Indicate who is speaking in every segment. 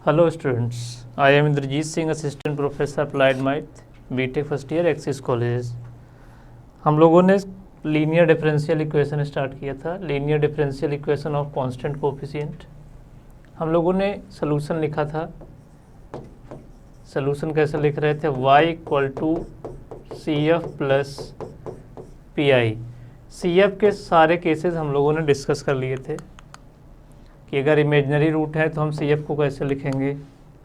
Speaker 1: Hello students, I am Inderjeet Singh, assistant professor applied math, BTech first year, Axis college. हम लोगों ने linear differential equation start किया था, linear differential equation of constant coefficient. हम लोगों ने सॉल्यूशन लिखा था। सॉल्यूशन कैसे लिख रहे थे? y equal to C F plus P I. C F के सारे केसेस हम लोगों ने डिस्कस कर लिए थे कि अगर इमेजनरी रूट है तो हम सी एफ को कैसे लिखेंगे,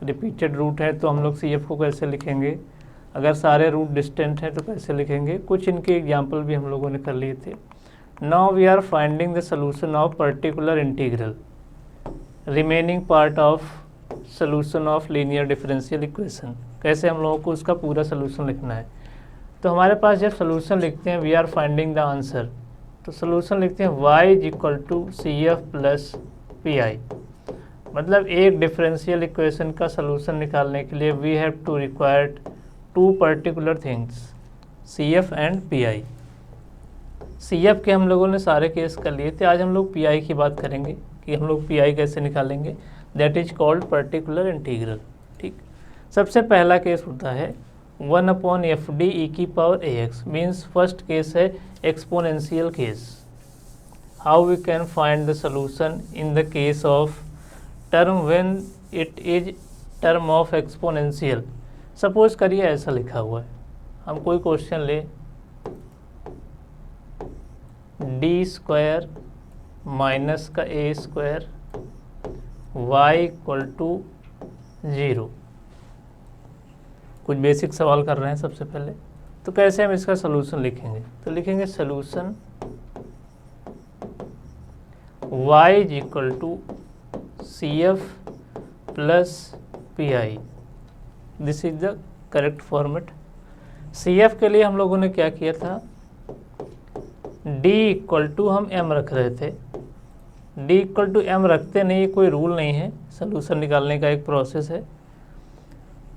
Speaker 1: रिपीटेड रूट है तो हम लोग सी एफ को कैसे लिखेंगे, अगर सारे रूट डिस्टेंट हैं तो कैसे लिखेंगे। कुछ इनके एग्जाम्पल भी हम लोगों ने कर लिए थे। Now we are finding the solution of particular integral, remaining part of solution of linear differential equation. कैसे हम लोगों को उसका पूरा सॉल्यूशन लिखना है। तो हमारे पास जब सॉल्यूशन लिखते हैं we are finding the answer, तो सॉल्यूशन लिखते हैं y is equal to C F plus P I. मतलब एक डिफरेंशियल इक्वेशन का सॉल्यूशन निकालने के लिए we have to required to particular things, C F and P I. C F के हम लोगों ने सारे केस कर लिए थे। आज हम लोग पी आई की बात करेंगे कि हम लोग पी आई कैसे निकालेंगे। That is called particular integral. ठीक, सबसे पहला केस होता है 1/fd e की power ax, means first case है exponential case. How we can find the solution in the case of term when it is term of exponential। Suppose करिए ऐसा लिखा हुआ है, हम कोई क्वेश्चन ले डी स्क्वायर माइनस का A square y equal to 0। कुछ बेसिक सवाल कर रहे हैं सबसे पहले। तो कैसे हम इसका सलूशन लिखेंगे? तो लिखेंगे solution y is equal to C F plus P I. This is the correct format. C F के लिए हम लोगों ने क्या किया था, d इक्वल टू हम m रख रहे थे। d इक्वल टू m रखते नहीं, कोई रूल नहीं है, सलूशन निकालने का एक प्रोसेस है।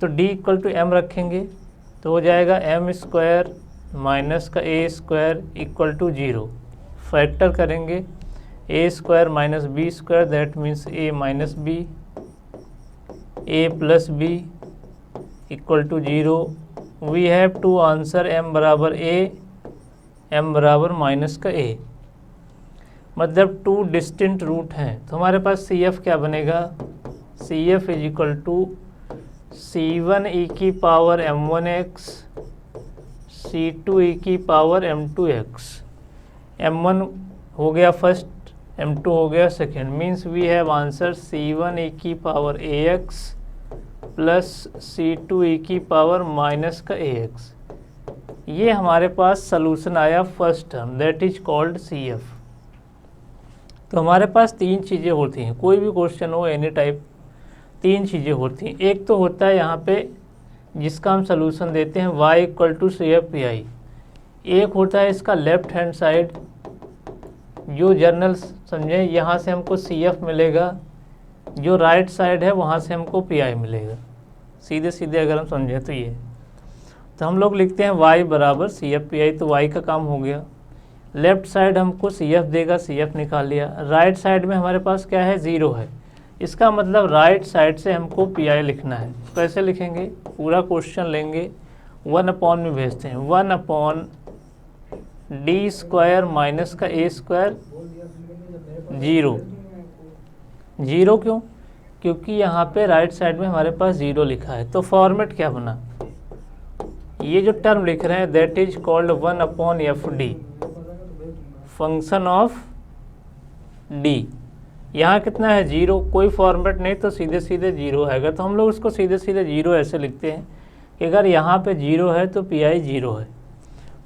Speaker 1: तो d इक्वल टू m रखेंगे तो हो जाएगा m स्क्वायर माइनस का a square equal to 0। Factor करेंगे A square minus B square, that means A minus B, A plus B equal to 0। We have two answer m बराबर a, m बराबर minus का a। मतलब two distinct root हैं। तो हमारे पास C F क्या बनेगा? C F is equal to c1 e की पावर m1x, c2 e की पावर m2x। m1 हो गया फर्स्ट, m2 हो गया second, means we have answer c1 e की पावर ax प्लस c2 e की पावर माइनस का ax। ये हमारे पास सलूशन आया first term, that is called C F. तो हमारे पास तीन चीज़ें होती हैं, कोई भी क्वेश्चन हो एनी टाइप, तीन चीज़ें होती हैं। एक तो होता है यहाँ पे जिसका हम सलूशन देते हैं y equal to C F P I. एक होता है इसका लेफ्ट हैंड साइड, जो जर्नल समझे यहाँ से हमको सी एफ मिलेगा, जो राइट साइड है वहाँ से हमको पी आई मिलेगा। सीधे सीधे अगर हम समझें तो ये, तो हम लोग लिखते हैं y बराबर सी एफ पी आई। तो y का काम हो गया। लेफ्ट साइड हमको सी एफ देगा, सी एफ निकाल लिया। राइट साइड में हमारे पास क्या है? 0 है। इसका मतलब राइट साइड से हमको पी आई लिखना है। कैसे लिखेंगे? पूरा क्वेश्चन लेंगे, 1/, में भेजते हैं 1/, डी स्क्वायर माइनस का ए स्क्वायर 0। 0 क्यों? क्योंकि यहाँ पे राइट साइड में हमारे पास 0 लिखा है। तो फॉर्मेट क्या बना? ये जो टर्म लिख रहे हैं that is called 1/fd, function of d। यहाँ कितना है? 0। कोई फॉर्मेट नहीं, तो सीधे सीधे 0 है। तो हम लोग उसको सीधे सीधे 0 ऐसे लिखते हैं कि अगर यहाँ पे 0 है तो पी आई 0 है।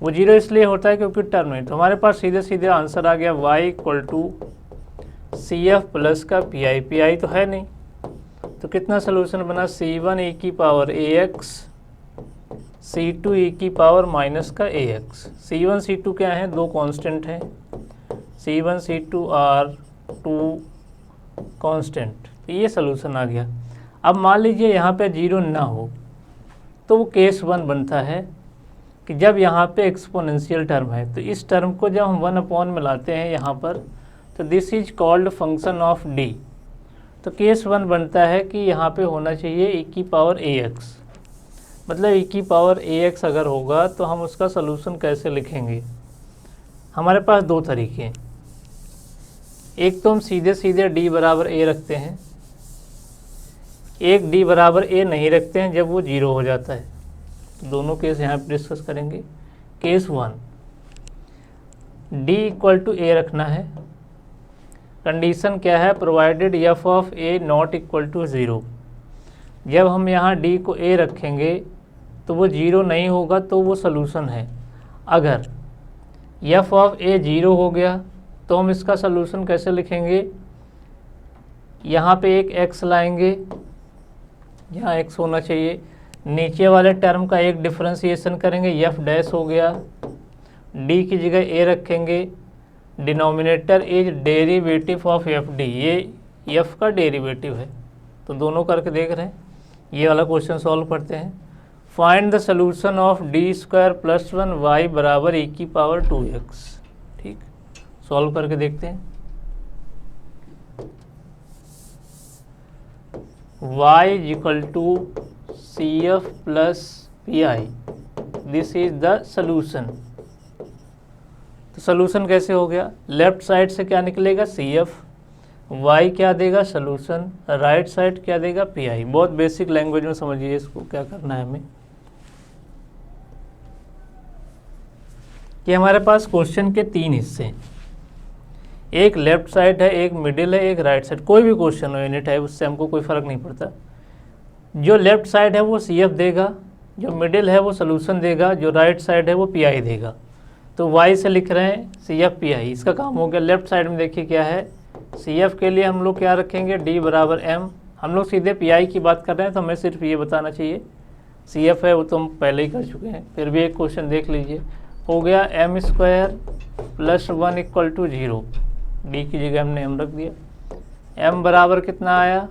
Speaker 1: वो 0 इसलिए होता है क्योंकि टर्म है। तो हमारे पास सीधे सीधे आंसर आ गया y equal to C F plus का पी आई। पी आई तो है नहीं, तो कितना सोल्यूशन बना? c1 e की पावर ax, c2 e की पावर माइनस का ax। c1 c2 क्या है? दो कांस्टेंट हैं, c1 c2 are to constant. तो ये सोल्यूशन आ गया। अब मान लीजिए यहाँ पे 0 ना हो, तो वो केस 1 बनता है कि जब यहाँ पे एक्सपोनेंशियल टर्म है, तो इस टर्म को जब हम 1/, में लाते हैं यहाँ पर, तो this is called function of D. तो केस 1 बनता है कि यहाँ पे होना चाहिए e की पावर ax, मतलब e की पावर ax अगर होगा तो हम उसका सलूशन कैसे लिखेंगे। हमारे पास दो तरीके हैं, एक तो हम सीधे सीधे d बराबर a रखते हैं, एक d बराबर a नहीं रखते हैं जब वो 0 हो जाता है। तो दोनों केस यहाँ पे डिस्कस करेंगे। Case 1, d equal to a रखना है। कंडीशन क्या है, provided f of a not equal to 0। जब हम यहाँ d को a रखेंगे तो वो 0 नहीं होगा तो वो सलूशन है। अगर f ऑफ a 0 हो गया तो हम इसका सलूशन कैसे लिखेंगे, यहाँ पे एक x लाएंगे, यहाँ x होना चाहिए, नीचे वाले टर्म का एक डिफरेंशिएशन करेंगे, f डैश हो गया, d की जगह a रखेंगे, denominator is derivative of F D, ये f का डेरिवेटिव है। तो दोनों करके देख रहे हैं, ये वाला क्वेश्चन सॉल्व करते हैं। Find the solution of D square plus 1 Y बराबर e की पावर 2x। ठीक, सॉल्व करके देखते हैं। y is equal to C F plus P I, this is the solution. तो सॉल्यूशन कैसे हो गया, लेफ्ट साइड से क्या निकलेगा सी एफ, वाई क्या देगा सॉल्यूशन, राइट साइड क्या देगा पी आई। बहुत बेसिक लैंग्वेज में समझिए इसको, क्या करना है हमें कि हमारे पास क्वेश्चन के 3 हिस्से हैं, एक लेफ्ट साइड है, एक मिडिल है, एक राइट साइड। कोई भी क्वेश्चन हो एनी टाइप, उससे हमको कोई फ़र्क नहीं पड़ता। जो लेफ्ट साइड है वो सी एफ देगा, जो मिडिल है वो सॉल्यूशन देगा, जो राइट साइड है वो पी आई देगा। तो y से लिख रहे हैं सी एफ पी आई, इसका काम हो गया। लेफ्ट साइड में देखिए क्या है, सी एफ के लिए हम लोग क्या रखेंगे, d बराबर m। हम लोग सीधे पी आई की बात कर रहे हैं तो हमें सिर्फ ये बताना चाहिए, सी एफ है वो तो हम पहले ही कर चुके हैं, फिर भी एक क्वेश्चन देख लीजिए। हो गया m square plus 1 equal to 0, D की जगह हमने m रख दिया। m बराबर कितना आया,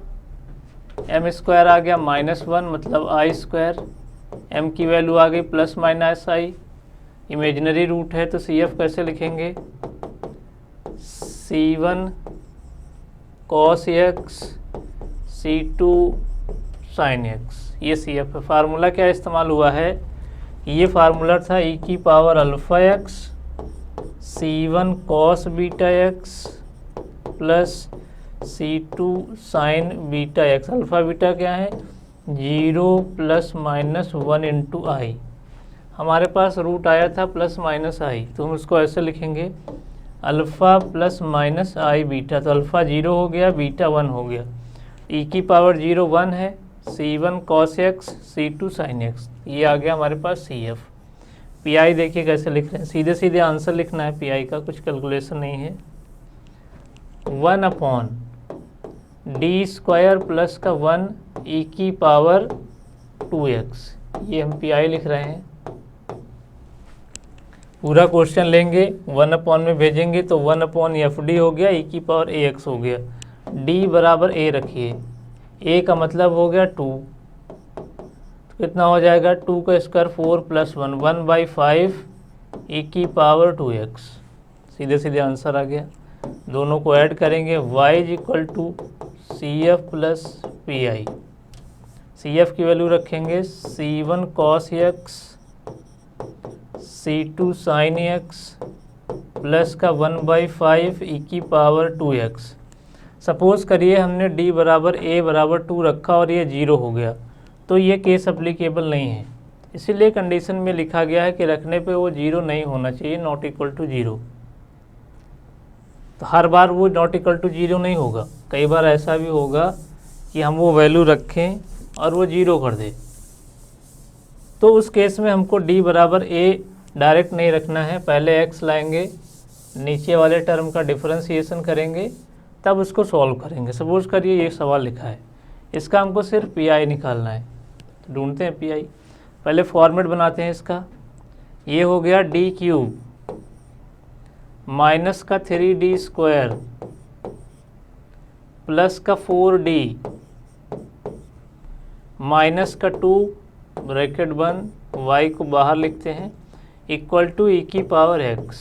Speaker 1: m स्क्वायर आ गया -1, मतलब i स्क्वायर, m की वैल्यू आ गई plus minus i, imaginary root है तो सी एफ कैसे लिखेंगे, C1 cos x C2 sin x, ये सी एफ है। फार्मूला क्या इस्तेमाल हुआ है, ये फार्मूला था e की power alpha x C1 cos beta x plus C2 sin beta x। Alpha beta क्या है, 0 प्लस माइनस 1 इंटू आई। हमारे पास रूट आया था प्लस माइनस आई, तो हम उसको ऐसे लिखेंगे अल्फ़ा प्लस माइनस आई बीटा। तो अल्फ़ा 0 हो गया, बीटा 1 हो गया। e की पावर 0 1 है, C1 cos x C2 sin x, ये आ गया हमारे पास सी एफ। पी आई देखिए कैसे लिख रहे हैं, सीधे सीधे आंसर लिखना है पी आई का, कुछ कैलकुलेशन नहीं है। 1 अपॉन डी स्क्वायर प्लस का 1 e की पावर 2x, ये हम पी आई लिख रहे हैं। पूरा क्वेश्चन लेंगे 1 अपॉन में भेजेंगे तो 1 अपॉन एफ डी हो गया, e की पावर ए एक्स हो गया। d बराबर a रखिए, a का मतलब हो गया 2, तो कितना हो जाएगा 2 का स्क्वायर 4 प्लस 1, 1/5 e की पावर 2x। सीधे सीधे आंसर आ गया। दोनों को ऐड करेंगे, y is equal to C F plus P I. C F की वैल्यू रखेंगे C1 cos x C2 sin x plus का 1/5 e की पावर 2x। सपोज़ करिए हमने d बराबर a बराबर 2 रखा और ये 0 हो गया, तो ये केस अप्लीकेबल नहीं है। इसीलिए कंडीशन में लिखा गया है कि रखने पे वो 0 नहीं होना चाहिए, नॉट इक्वल टू 0। तो हर बार वो नॉट इक्वल टू 0 नहीं होगा, कई बार ऐसा भी होगा कि हम वो वैल्यू रखें और वो 0 कर दे। तो उस केस में हमको d बराबर a डायरेक्ट नहीं रखना है, पहले x लाएंगे, नीचे वाले टर्म का डिफरेंशिएशन करेंगे, तब उसको सॉल्व करेंगे। सपोज़ करिए ये सवाल लिखा है, इसका हमको सिर्फ पी आई निकालना है, तो ढूंढते हैं पी आई। पहले फॉर्मेट बनाते हैं इसका, ये हो गया डी क्यूब माइनस का 3d स्क्वायर प्लस का 4d माइनस का 2 ब्रैकेट बंद, y को बाहर लिखते हैं, इक्वल टू e की पावर x।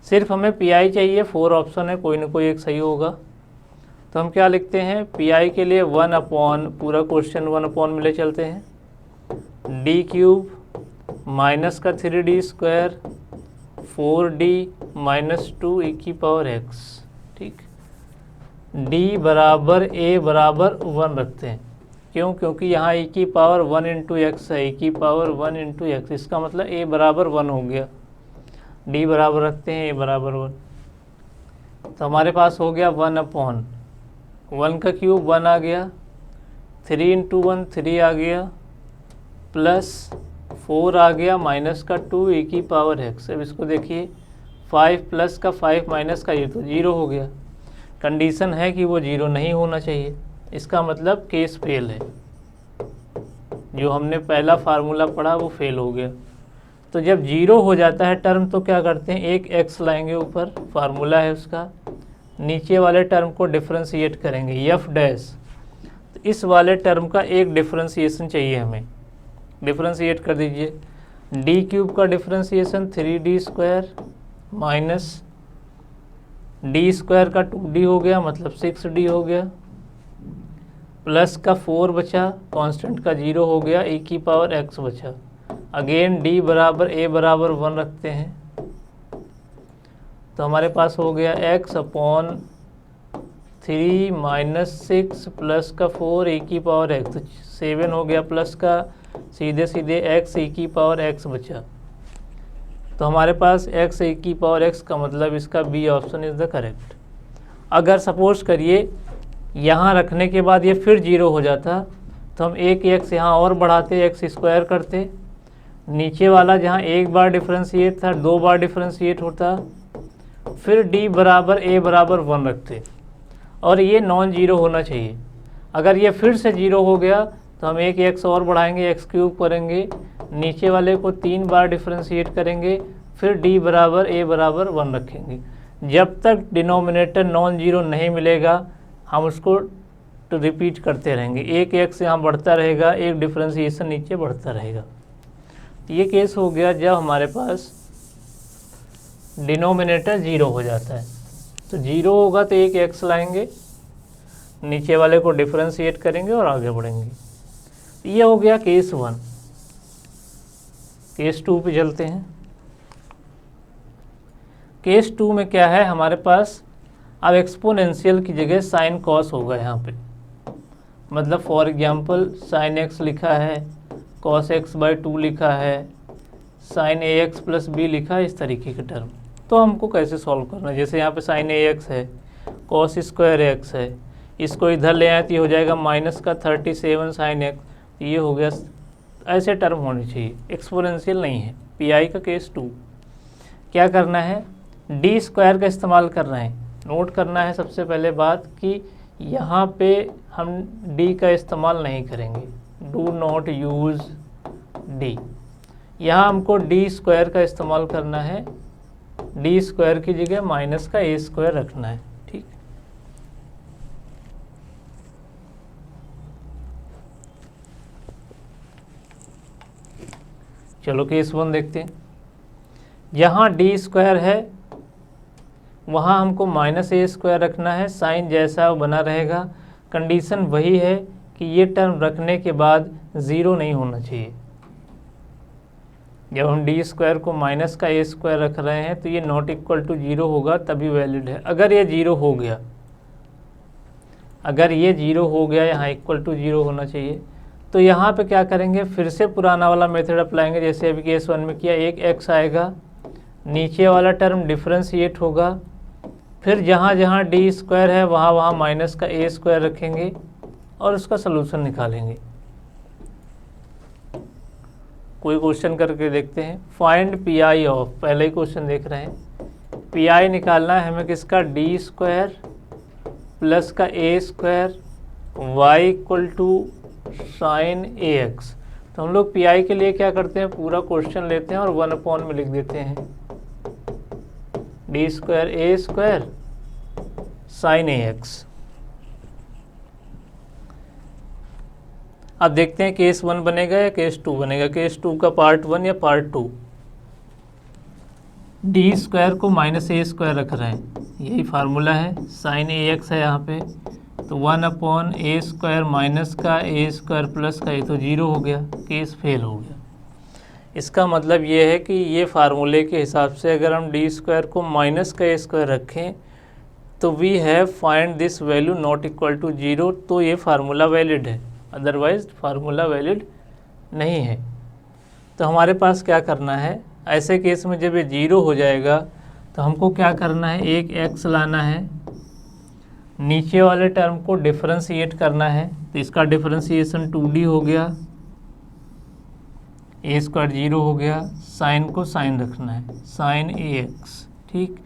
Speaker 1: सिर्फ हमें पी आई चाहिए, 4 ऑप्शन है, कोई ना कोई एक सही होगा। तो हम क्या लिखते हैं, पी आई के लिए 1 अपॉन, पूरा क्वेश्चन 1 अपॉन में ले चलते हैं, डी क्यूब माइनस का 3d square 4d minus 2 e की पावर x, ठीक। d बराबर a बराबर 1 रखते हैं, क्यों, क्योंकि यहाँ e की पावर 1 इंटू एक्स है, e की पावर 1 इंटू एक्स, इसका मतलब a बराबर 1 हो गया, d बराबर रखते हैं a बराबर 1। तो हमारे पास हो गया 1 अपॉन 1 का क्यूब 1 आ गया, 3 इंटू 1 3 आ गया, प्लस 4 आ गया, माइनस का 2 e की पावर x। अब इसको देखिए, 5 प्लस का 5 माइनस का ये तो 0 हो गया, कंडीशन है कि वो 0 नहीं होना चाहिए, इसका मतलब केस फेल है, जो हमने पहला फार्मूला पढ़ा वो फेल हो गया। तो जब 0 हो जाता है टर्म तो क्या करते हैं, एक x लाएंगे ऊपर, फार्मूला है उसका, नीचे वाले टर्म को डिफ्रेंशिएट करेंगे f डैश, तो इस वाले टर्म का एक डिफ्रेंशिएशन चाहिए हमें, डिफ्रेंशिएट कर दीजिए, डी क्यूब का differentiation 3d square minus D square का 2d हो गया, मतलब 6d हो गया, प्लस का 4 बचा, कांस्टेंट का 0 हो गया, e की पावर x बचा। अगेन d बराबर a बराबर 1 रखते हैं, तो हमारे पास हो गया x अपॉन 3 माइनस 6 प्लस का 4 e की पावर x, तो 7 हो गया, प्लस का सीधे सीधे x e की पावर x बचा। तो हमारे पास x e की पावर x का मतलब इसका B option is the correct. अगर सपोज करिए यहाँ रखने के बाद ये फिर 0 हो जाता, तो हम एक x यहाँ और बढ़ाते, x स्क्वायर करते, नीचे वाला जहाँ एक बार डिफ्रेंशिएट था 2 बार डिफ्रेंशिएट होता, फिर d बराबर a बराबर 1 रखते, और ये नॉन जीरो होना चाहिए। अगर ये फिर से 0 हो गया तो हम एक x और बढ़ाएंगे, x क्यूब करेंगे, नीचे वाले को 3 बार डिफ्रेंशिएट करेंगे, फिर d बराबर a बराबर 1 रखेंगे। जब तक डिनोमिनेटर नॉन जीरो नहीं मिलेगा हम उसको तो रिपीट करते रहेंगे, एक x यहाँ बढ़ता रहेगा, एक डिफ्रेंशिएशन नीचे बढ़ता रहेगा। ये केस हो गया जब हमारे पास डिनोमिनेटर 0 हो जाता है। तो 0 होगा तो एक x लाएंगे, नीचे वाले को डिफ्रेंशिएट करेंगे और आगे बढ़ेंगे। ये हो गया केस 1। केस 2 पे चलते हैं। केस 2 में क्या है हमारे पास, अब एक्सपोनेंशियल की जगह साइन कॉस होगा यहाँ पे, मतलब फॉर एग्जांपल साइन x लिखा है, कॉस x बाई 2 लिखा है, साइन ax प्लस b लिखा है, इस तरीके के टर्म। तो हमको कैसे सॉल्व करना है, जैसे यहाँ पे साइन ax है, कॉस स्क्वायर x है, इसको इधर ले आए तो ये हो जाएगा माइनस का 37 साइन x, ये हो गया, ऐसे टर्म होने चाहिए, एक्सपोनेंशियल नहीं है। पी का केस 2 क्या करना है, डी स्क्वायर का इस्तेमाल करना है। नोट करना है सबसे पहले बात कि यहाँ पे हम d का इस्तेमाल नहीं करेंगे, डू नॉट यूज़ d, यहाँ हमको डी स्क्वायर का इस्तेमाल करना है, डी स्क्वायर की जगह माइनस का a स्क्वायर रखना है, ठीक। चलो केस 1 देखते हैं। जहाँ डी स्क्वायर है वहाँ हमको माइनस a स्क्वायर रखना है, साइन जैसा बना रहेगा। कंडीशन वही है कि ये टर्म रखने के बाद 0 नहीं होना चाहिए। जब हम डी स्क्वायर को माइनस का a स्क्वायर रख रहे हैं तो ये नॉट इक्वल टू 0 होगा, तभी वैलिड है। अगर ये 0 हो गया, अगर ये 0 हो गया, यहाँ इक्वल टू 0 होना चाहिए, तो यहाँ पे क्या करेंगे, फिर से पुराना वाला मेथड अप्लाएंगे जैसे अभी केस 1 में किया। एक x आएगा, नीचे वाला टर्म डिफ्रेंशिएट होगा, फिर जहाँ जहाँ डी स्क्वायर है वहाँ वहाँ माइनस का a स्क्वायर रखेंगे और उसका सलूशन निकालेंगे। कोई क्वेश्चन करके देखते हैं। फाइंड पी आई ऑफ, पहले ही क्वेश्चन देख रहे हैं। पी आई निकालना है हमें किसका, डी स्क्वायर प्लस का a square Y equal to sine ax। तो हम लोग पी आई के लिए क्या करते हैं, पूरा क्वेश्चन लेते हैं और 1 अपॉन में लिख देते हैं, D square a square sine ax। अब देखते हैं केस 1 बनेगा या केस 2 बनेगा। केस 2 का पार्ट 1 या पार्ट 2। डी स्क्वायर को माइनस a स्क्वायर रख रहे हैं, यही फार्मूला है, साइन ax है यहाँ पे, तो 1/a² माइनस का a² प्लस का, ये तो 0 हो गया, केस फेल हो गया। इसका मतलब ये है कि ये फार्मूले के हिसाब से अगर हम d² को माइनस का a² रखें तो we have find this value not equal to 0, तो ये फार्मूला वैलिड है, अदरवाइज फार्मूला वैलिड नहीं है। तो हमारे पास क्या करना है, ऐसे केस में जब ये 0 हो जाएगा तो हमको क्या करना है, एक x लाना है, नीचे वाले टर्म को डिफरेंशिएट करना है, तो इसका डिफरेंशिएशन 2d हो गया, a² 0 हो गया, साइन को साइन रखना है, साइन ax, ठीक।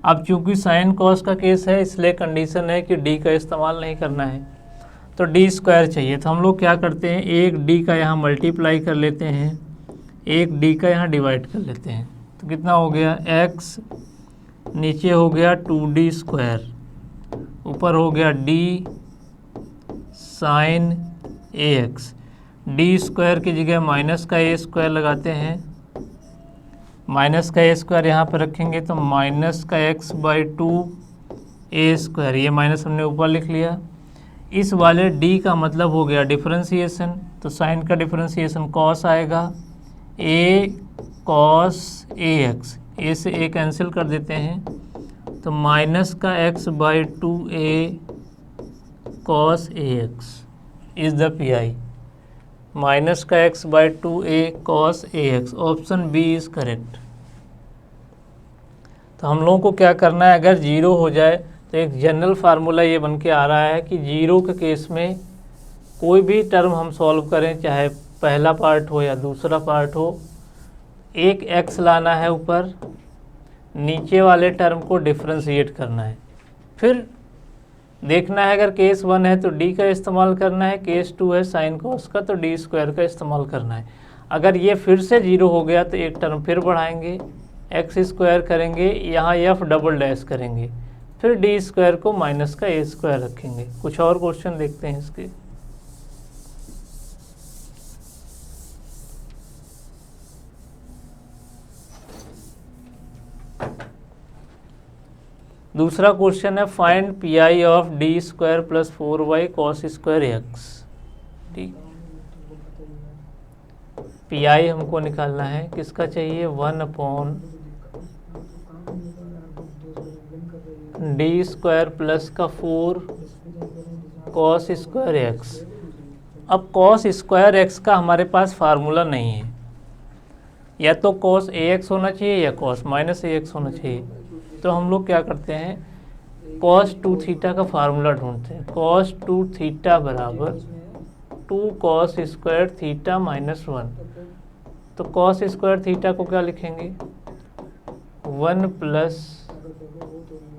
Speaker 1: अब चूंकि साइन कॉस का केस है इसलिए कंडीशन है कि d का इस्तेमाल नहीं करना है, तो d² चाहिए। तो हम लोग क्या करते हैं, एक d का यहाँ मल्टीप्लाई कर लेते हैं, एक d का यहाँ डिवाइड कर लेते हैं, तो कितना हो गया, x नीचे हो गया 2d², ऊपर हो गया d साइन ax, d² की जगह माइनस का a² लगाते हैं, माइनस का a² यहाँ पर रखेंगे तो माइनस का x/2 a², ये माइनस हमने ऊपर लिख लिया। इस वाले d का मतलब हो गया डिफरेंशिएशन, तो साइन का डिफरेंशिएशन कॉस आएगा, a cos ax, a से a कैंसिल कर देते हैं, तो माइनस का x/2 a cos ax is the PI, minus का x/2 a cos ax, option B is correct. तो हम लोगों को क्या करना है, अगर 0 हो जाए तो एक जनरल फार्मूला ये बन के आ रहा है कि 0 के केस में कोई भी टर्म हम सॉल्व करें, चाहे पहला पार्ट हो या दूसरा पार्ट हो, एक x लाना है ऊपर, नीचे वाले टर्म को डिफरेंशिएट करना है, फिर देखना है अगर केस 1 है तो d का इस्तेमाल करना है, केस 2 है साइन कॉस का तो d² का इस्तेमाल करना है। अगर ये फिर से 0 हो गया तो एक टर्म फिर बढ़ाएंगे, x² करेंगे, यहाँ f" करेंगे, फिर d² को माइनस का a² रखेंगे। कुछ और क्वेश्चन देखते हैं इसके। दूसरा क्वेश्चन है find PI of d² plus 4y cos² x, ठीक। PI हमको निकालना है, किसका चाहिए, 1/d² प्लस का 4 cos² x। अब cos² x का हमारे पास फार्मूला नहीं है, या तो cos ax होना चाहिए या cos -ax होना चाहिए। तो हम लोग क्या करते हैं, cos 2θ का फार्मूला ढूंढते हैं, cos 2θ बराबर 2 cos² θ - 1। तो cos² θ को क्या लिखेंगे, 1 प्लस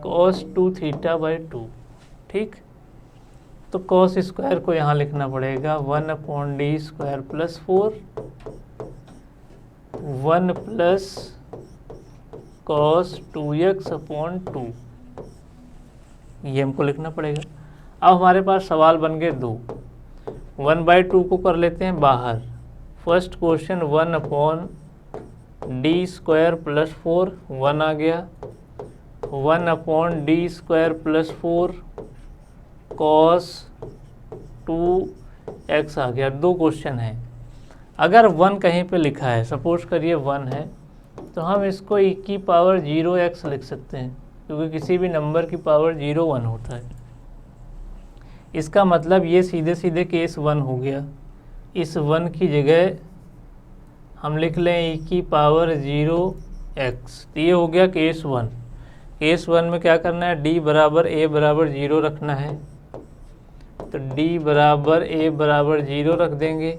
Speaker 1: cos 2θ/2, ठीक। तो cos² को यहाँ लिखना पड़ेगा 1/d² plus 4, 1 plus cos 2x/2, ये हमको लिखना पड़ेगा। अब हमारे पास सवाल बन गए 2, 1/2 को कर लेते हैं बाहर। फर्स्ट क्वेश्चन 1/d² प्लस 4, 1 आ गया, 1/d² प्लस 4 cos 2x आ गया। 2 क्वेश्चन है, अगर 1 कहीं पे लिखा है, सपोज करिए 1 है, तो हम इसको e की पावर 0x लिख सकते हैं, क्योंकि किसी भी नंबर की पावर 0 1 होता है। इसका मतलब ये सीधे सीधे केस 1 हो गया। इस 1 की जगह हम लिख लें e की पावर 0x, तो ये हो गया केस 1। केस 1 में क्या करना है, d बराबर a बराबर 0 रखना है, तो d बराबर a बराबर 0 रख देंगे,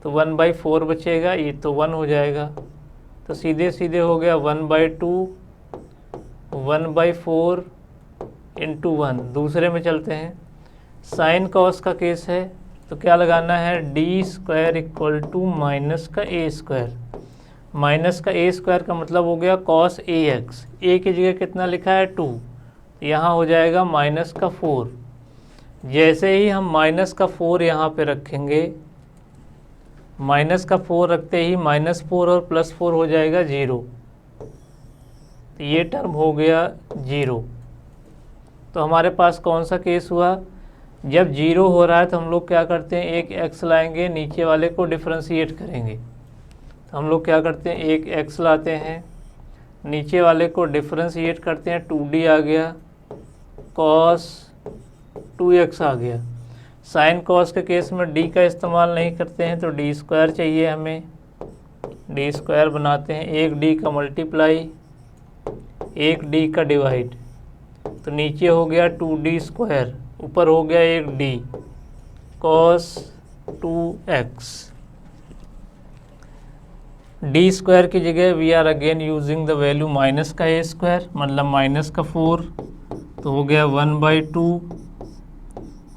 Speaker 1: तो 1/4 बचेगा, ये तो 1 हो जाएगा। तो सीधे सीधे हो गया 1/2, 1/4 इंटू 1। दूसरे में चलते हैं, साइन कॉस का केस है, तो क्या लगाना है, d² इक्वल टू माइनस का a²। माइनस का a² का मतलब हो गया cos ax, a की जगह कितना लिखा है 2, तो यहाँ हो जाएगा माइनस का 4। जैसे ही हम माइनस का 4 यहाँ पे रखेंगे, माइनस का 4 रखते ही -4 और +4 हो जाएगा 0, तो ये टर्म हो गया 0। तो हमारे पास कौन सा केस हुआ, जब 0 हो रहा है तो हम लोग क्या करते हैं, एक x लाएंगे, नीचे वाले को डिफ्रेंशिएट करेंगे। तो हम लोग क्या करते हैं, एक x लाते हैं, नीचे वाले को डिफ्रेंशिएट करते हैं, 2d आ गया, cos 2x आ गया। साइन कॉस के केस में d का इस्तेमाल नहीं करते हैं, तो d स्क्वायर चाहिए हमें, d स्क्वायर बनाते हैं, एक d का मल्टीप्लाई, एक d का डिवाइड, तो नीचे हो गया 2d स्क्वायर, ऊपर हो गया एक d cos 2x। d square की जगह we are again using the value minus का a स्क्वायर, मतलब माइनस का 4, तो हो गया 1/2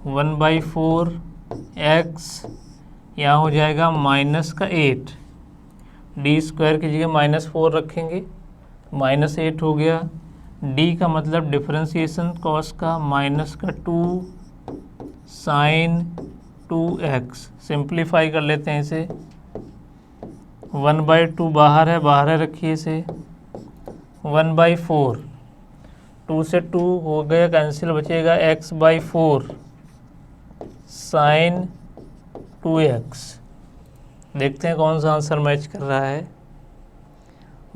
Speaker 1: 1/4 x, यहाँ हो जाएगा माइनस का 8, d स्क्वायर की जगह -4 रखेंगे, -8 हो गया, d का मतलब डिफरेंशिएशन कॉस का, माइनस का 2 साइन 2x। सिंप्लीफाई कर लेते हैं इसे, 1/2 बाहर है रखिए इसे, 1/4, 2 से 2 हो गया कैंसिल, बचेगा x/4 साइन 2x। देखते हैं कौन सा आंसर मैच कर रहा है।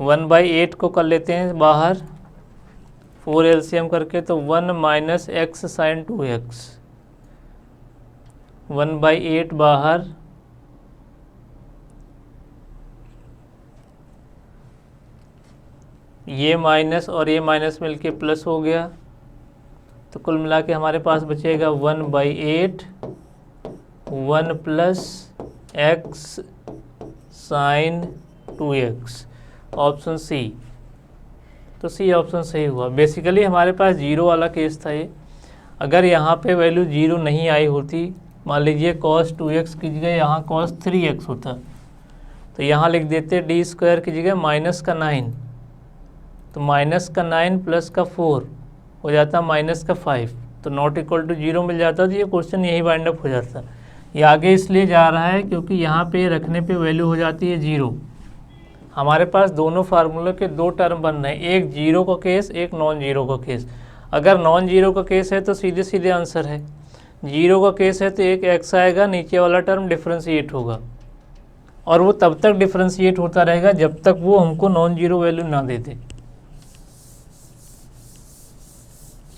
Speaker 1: 1/8 को कर लेते हैं बाहर, 4 एलसीएम करके, तो 1 - x साइन 2x, 1/8 बाहर, ये माइनस और ये माइनस मिलके प्लस हो गया, तो कुल मिला के हमारे पास बचेगा 1/8 1 + x sign 2x, option C. तो सी ऑप्शन सही हुआ। बेसिकली हमारे पास 0 वाला केस था ये, अगर यहाँ पे वैल्यू 0 नहीं आई होती, मान लीजिए cos 2x की जगह यहाँ cos 3x होता, तो यहाँ लिख देते d स्क्वायर की जगह माइनस का 9, तो माइनस का 9 प्लस का 4 हो जाता माइनस का 5, तो नॉट इक्वल टू 0 मिल जाता, तो ये क्वेश्चन यही वाइंड अप हो जाता। ये आगे इसलिए जा रहा है क्योंकि यहाँ पे रखने पे वैल्यू हो जाती है 0। हमारे पास दोनों फार्मूले के 2 टर्म बन रहे हैं, एक 0 का केस, एक नॉन 0 का केस। अगर नॉन 0 का केस है तो सीधे सीधे आंसर है, 0 का केस है तो एक x आएगा, नीचे वाला टर्म डिफ्रेंशिएट होगा, और वो तब तक डिफ्रेंशिएट होता रहेगा जब तक वो हमको नॉन 0 वैल्यू ना दे दे,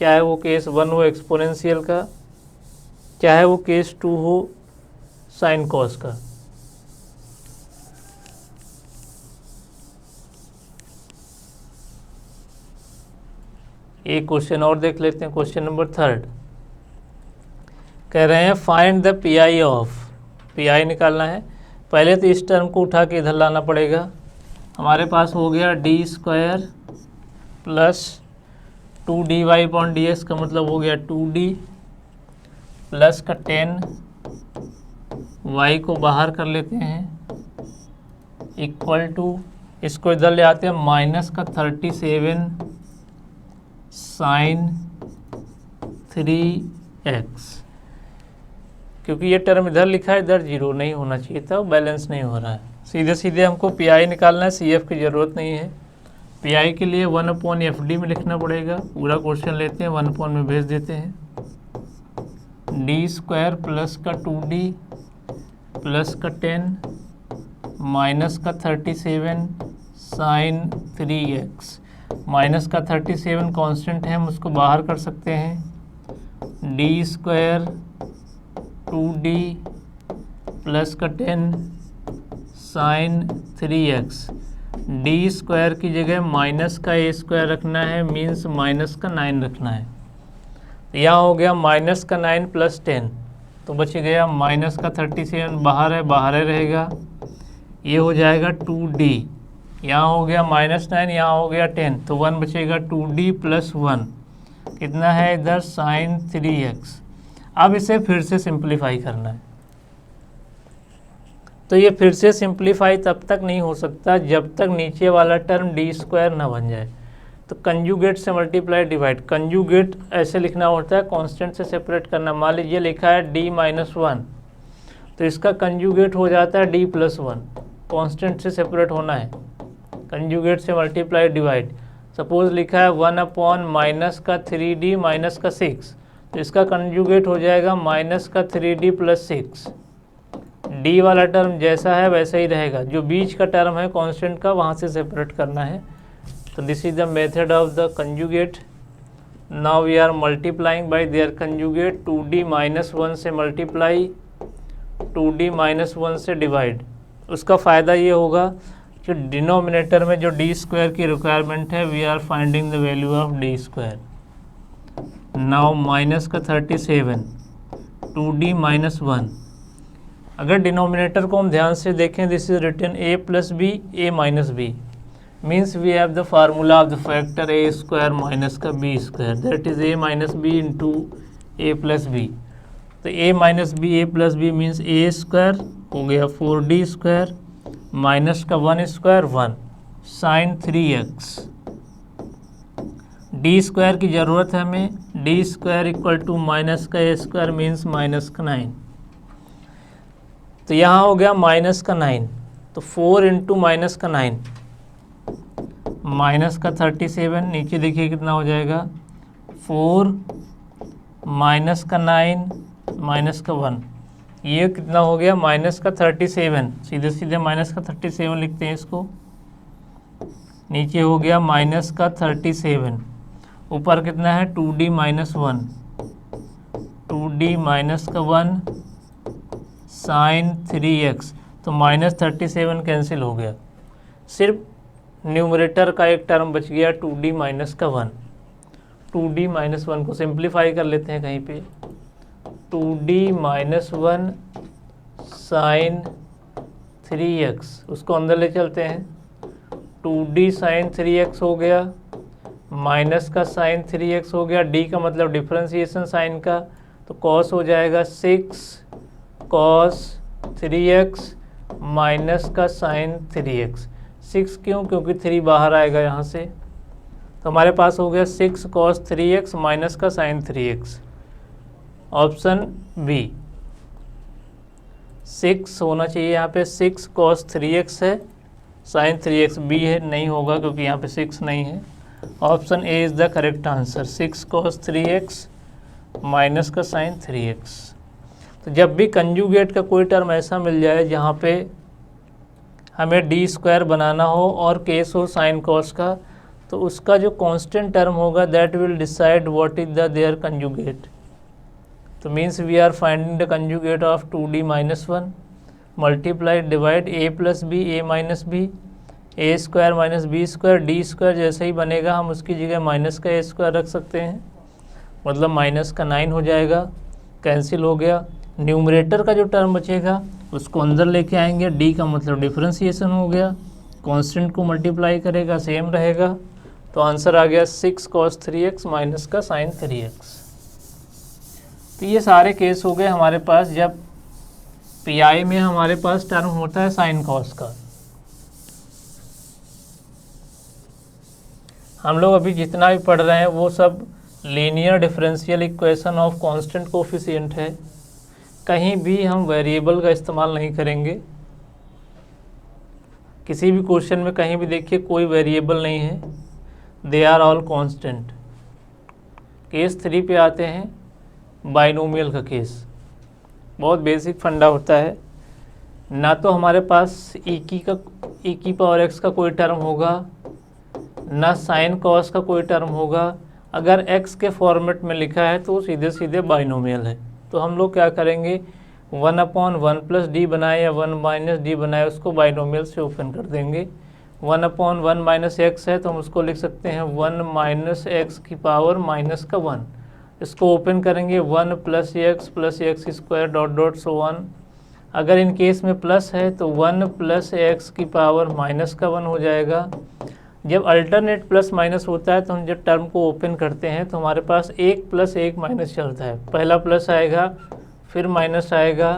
Speaker 1: चाहे वो केस 1 हो एक्सपोनेंशियल का, चाहे वो केस 2 हो साइन कॉस का। एक क्वेश्चन और देख लेते हैं, क्वेश्चन नंबर 3 कह रहे हैं find the pi of, pi निकालना है। पहले तो इस टर्म को उठा के इधर लाना पड़ेगा, हमारे पास हो गया d स्क्वायर प्लस 2dy/dx का मतलब हो गया 2d प्लस का 10, y को बाहर कर लेते हैं, इक्वल टू, इसको इधर ले आते हैं, माइनस का 37 साइन 3x। क्योंकि ये टर्म इधर लिखा है, इधर 0 नहीं होना चाहिए था, बैलेंस नहीं हो रहा है। सीधे सीधे हमको पीआई निकालना है, सीएफ की ज़रूरत नहीं है। पीआई के लिए 1/FD में लिखना पड़ेगा, पूरा क्वेश्चन लेते हैं 1 में भेज देते हैं, d स्क्वायर प्लस का 2d प्लस का 10 माइनस का 37 साइन 3x। माइनस का 37 कांस्टेंट है, हम उसको बाहर कर सकते हैं, d स्क्वायर 2d प्लस का 10 साइन 3x। d स्क्वायर की जगह माइनस का a स्क्वायर रखना है, मीन्स माइनस का 9 रखना है। यहाँ हो गया माइनस का 9 प्लस 10, तो बच गया माइनस का 37, बाहर है, बाहर है रहेगा, ये हो जाएगा 2d, यहाँ हो गया -9, यहाँ हो गया 10, तो 1 बचेगा, 2d प्लस 1 कितना है इधर, साइन 3x। अब इसे फिर से सिंप्लीफाई करना है, तो ये फिर से सिंप्लीफाई तब तक नहीं हो सकता जब तक नीचे वाला टर्म d स्क्वायर ना बन जाए। तो कंजुगेट से मल्टीप्लाई डिवाइड, कंजुगेट ऐसे लिखना होता है, कांस्टेंट से सेपरेट करना। मान लीजिए लिखा है d-1, तो इसका कंजुगेट हो जाता है d+1, कांस्टेंट से सेपरेट होना है, कंजुगेट से मल्टीप्लाई डिवाइड। सपोज लिखा है 1/- का 3d - का 6, तो इसका कंजुगेट हो जाएगा माइनस का 3d प्लस 6। डी वाला टर्म जैसा है वैसा ही रहेगा, जो बीच का टर्म है कांस्टेंट का वहाँ से सेपरेट करना है। तो this is the method of the conjugate. Now we are multiplying by their conjugate. 2d minus 1 से मल्टीप्लाई, 2d माइनस 1 से डिवाइड। उसका फ़ायदा ये होगा कि डिनोमिनेटर में जो डी स्क्वायर की रिक्वायरमेंट है, we are finding the value of D square. Now minus का 37, 2d माइनस 1। अगर डिनोमिनेटर को हम ध्यान से देखें, this is written a plus B A minus B, means we have the formula of the factor a square minus का b square, that is a minus B into A plus B. तो a minus B A plus B means A square हो गया 4d square minus का 1 square 1 sign 3x। D square की ज़रूरत है हमें, D square equal to minus का A square means minus का 9। तो यहाँ हो गया माइनस का 9, तो 4 इंटू माइनस का 9 माइनस का 37। नीचे देखिए कितना हो जाएगा, 4 माइनस का 9 माइनस का 1, ये कितना हो गया माइनस का 37। सीधे सीधे माइनस का 37 लिखते हैं इसको। नीचे हो गया माइनस का 37, ऊपर कितना है 2d माइनस 1, 2d माइनस का 1 साइन 3x। तो माइनस 37 कैंसिल हो गया, सिर्फ न्यूमरेटर का एक टर्म बच गया 2d माइनस का 1। 2d माइनस 1 को सिंप्लीफाई कर लेते हैं कहीं पे, 2d माइनस 1 साइन 3x, उसको अंदर ले चलते हैं। 2d साइन 3x हो गया, माइनस का साइन 3x हो गया, d का मतलब डिफ्रेंसिएशन साइन का, तो कॉस हो जाएगा 6 कॉस 3x माइनस का साइन 3x। 6 क्यों? क्योंकि 3 बाहर आएगा यहाँ से, तो हमारे पास हो गया 6 कॉस 3x माइनस का साइन 3x। ऑप्शन बी 6 होना चाहिए यहाँ पे, 6 कॉस 3x है, साइन 3x बी है, नहीं होगा क्योंकि यहाँ पे 6 नहीं है। Option A is the correct answer, 6 cos 3x minus का साइन 3x। तो जब भी कंजुगेट का कोई टर्म ऐसा मिल जाए जहाँ पे हमें डी स्क्वायर बनाना हो और केस हो साइन कॉस का, तो उसका जो कांस्टेंट टर्म होगा that will decide what is the there conjugate. तो means we are finding the conjugate of 2d minus 1 multiply divide a plus B A minus B, A square minus B square, D square जैसे ही बनेगा हम उसकी जगह minus का A square रख सकते हैं, मतलब माइनस का 9 हो जाएगा, कैंसिल हो गया। न्यूमरेटर का जो टर्म बचेगा उसको अंदर लेके आएंगे, डी का मतलब डिफ्रेंसिएशन हो गया, कांस्टेंट को मल्टीप्लाई करेगा सेम रहेगा, तो आंसर आ गया 6 कॉस 3x माइनस का साइन 3x। तो ये सारे केस हो गए हमारे पास जब पीआई में हमारे पास टर्म होता है साइन कॉस का। हम लोग अभी जितना भी पढ़ रहे हैं वो सब linear differential equation of constant coefficient है, कहीं भी हम वेरिएबल का इस्तेमाल नहीं करेंगे। किसी भी क्वेश्चन में कहीं भी देखिए कोई वेरिएबल नहीं है, they are all constant. Case 3 पे आते हैं, बाइनोमियल का केस, बहुत बेसिक फंडा होता है। ना तो हमारे पास e की पावर x का कोई टर्म होगा, ना साइन कॉस का कोई टर्म होगा। अगर x के फॉर्मेट में लिखा है तो सीधे सीधे बाइनोमियल है। तो हम लोग क्या करेंगे, 1/1 प्लस डी बनाए या 1 माइनस डी बनाए, उसको बाइनोमियल से ओपन कर देंगे। 1/1 माइनस एक्स है तो हम उसको लिख सकते हैं 1 माइनस एक्स की पावर माइनस का 1। इसको ओपन करेंगे 1 plus X square dot dot so 1। अगर इन केस में प्लस है तो 1 प्लस एक्स की पावर माइनस का 1 हो जाएगा। जब अल्टरनेट प्लस माइनस होता है तो हम जब टर्म को ओपन करते हैं तो हमारे पास 1 प्लस 1 माइनस चलता है, पहला प्लस आएगा, फिर माइनस आएगा,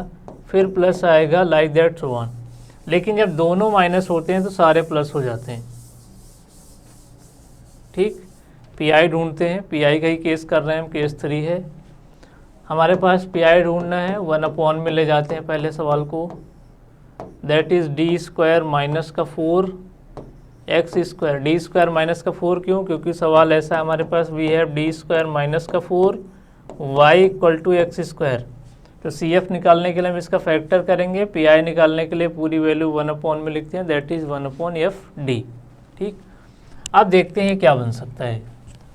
Speaker 1: फिर प्लस आएगा, लाइक दैट सो ऑन। लेकिन जब दोनों माइनस होते हैं तो सारे प्लस हो जाते हैं। ठीक, पीआई ढूंढते हैं, पीआई का ही केस कर रहे हैं हम, केस 3 है हमारे पास। पीआई ढूंढना है, 1 में ले जाते हैं पहले सवाल को, that is D square minus का 4 X square. D square minus का 4 क्यों? क्योंकि सवाल ऐसा है हमारे पास, we have D square minus का 4 Y equal to X square. तो सी एफ निकालने के लिए हम इसका फैक्टर करेंगे, पी आई निकालने के लिए पूरी वैल्यू 1/, में लिखते हैं, दैट इज़ 1/FD। ठीक, अब देखते हैं क्या बन सकता है।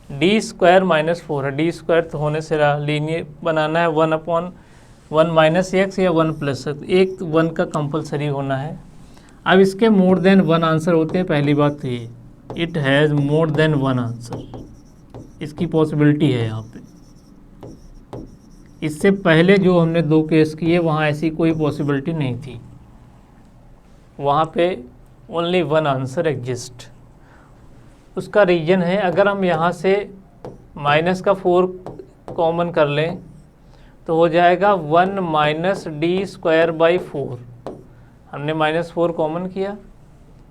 Speaker 1: डी स्क्वायर माइनस 4 है, डी स्क्वायर तो होने से रहा, लीनियर बनाना है 1/1 माइनस एक्स या 1 प्लस एक्स, एक 1 का कंपलसरी होना है। अब इसके मोर देन 1 आंसर होते हैं, पहली बात तो ये it has more than 1 answer, इसकी पॉसिबिलिटी है यहाँ पे। इससे पहले जो हमने 2 केस किए वहाँ ऐसी कोई पॉसिबिलिटी नहीं थी, वहाँ पे ओनली 1 आंसर एग्जिस्ट। उसका रीजन है, अगर हम यहाँ से माइनस का 4 कॉमन कर लें तो हो जाएगा 1 माइनस डी स्क्वायर बाई 4। हमने -4 कॉमन किया,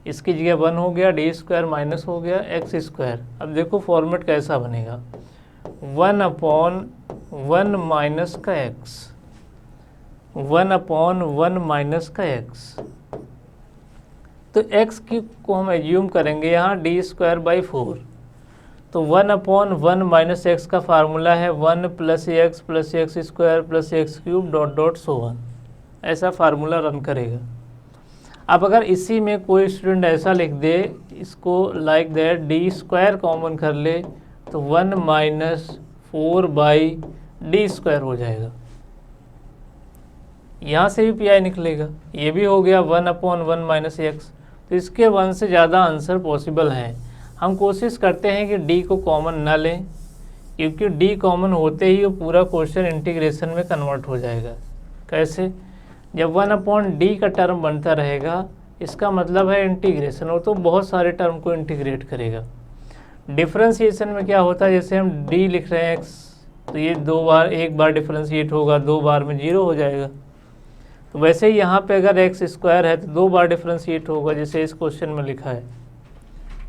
Speaker 1: इसकी जगह 1 हो गया, डी स्क्वायर माइनस हो गया एक्स स्क्वायर। अब देखो फॉर्मेट कैसा बनेगा, 1/1 माइनस का एक्स, 1/1 माइनस का एक्स। तो x की को हम एज्यूम करेंगे यहाँ डी स्क्वायर बाई 4, तो 1/1 माइनस एक्स का फार्मूला है 1 plus X square plus x cube dot dot so one, ऐसा फार्मूला रन करेगा। अब अगर इसी में कोई स्टूडेंट ऐसा लिख दे, इसको like that D square common कर ले, तो 1 माइनस 4 बाई डी स्क्वायर हो जाएगा, यहाँ से भी पी आई निकलेगा, ये भी हो गया 1/1 माइनस एक्स। तो इसके 1 से ज़्यादा आंसर पॉसिबल हैं। हम कोशिश करते हैं कि डी को कॉमन ना लें, क्योंकि डी कॉमन होते ही वो पूरा क्वेश्चन इंटीग्रेशन में कन्वर्ट हो जाएगा। कैसे? जब 1/d का टर्म बनता रहेगा, इसका मतलब है इंटीग्रेशन, और तो बहुत सारे टर्म को इंटीग्रेट करेगा। डिफरेंशिएशन में क्या होता है, जैसे हम d लिख रहे हैं x, तो ये 2 बार, एक बार डिफरेंशिएट होगा, 2 बार में 0 हो जाएगा। तो वैसे ही यहाँ पे अगर एक्स स्क्वायर है तो 2 बार डिफरेंशिएट होगा, जैसे इस क्वेश्चन में लिखा है।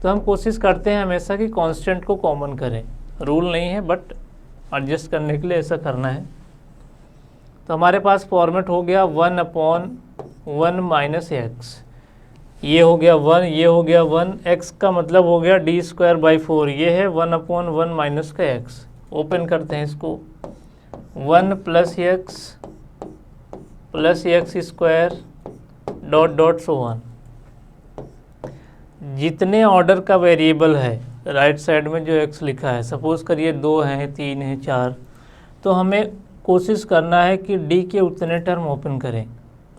Speaker 1: तो हम कोशिश करते हैं हमेशा कि कांस्टेंट को कॉमन करें, रूल नहीं है बट एडजस्ट करने के लिए ऐसा करना है। तो हमारे पास फॉर्मेट हो गया 1/1 माइनस एक्स, ये हो गया 1, ये हो गया 1, x का मतलब हो गया डी स्क्वायर बाई 4, ये है 1/1 माइनस का x। ओपन करते हैं इसको, 1 plus X square dot dot so one. जितने ऑर्डर का वेरिएबल है राइट साइड में जो x लिखा है, सपोज करिए 2 हैं, 3 हैं, 4, तो हमें कोशिश करना है कि d के उतने टर्म ओपन करें।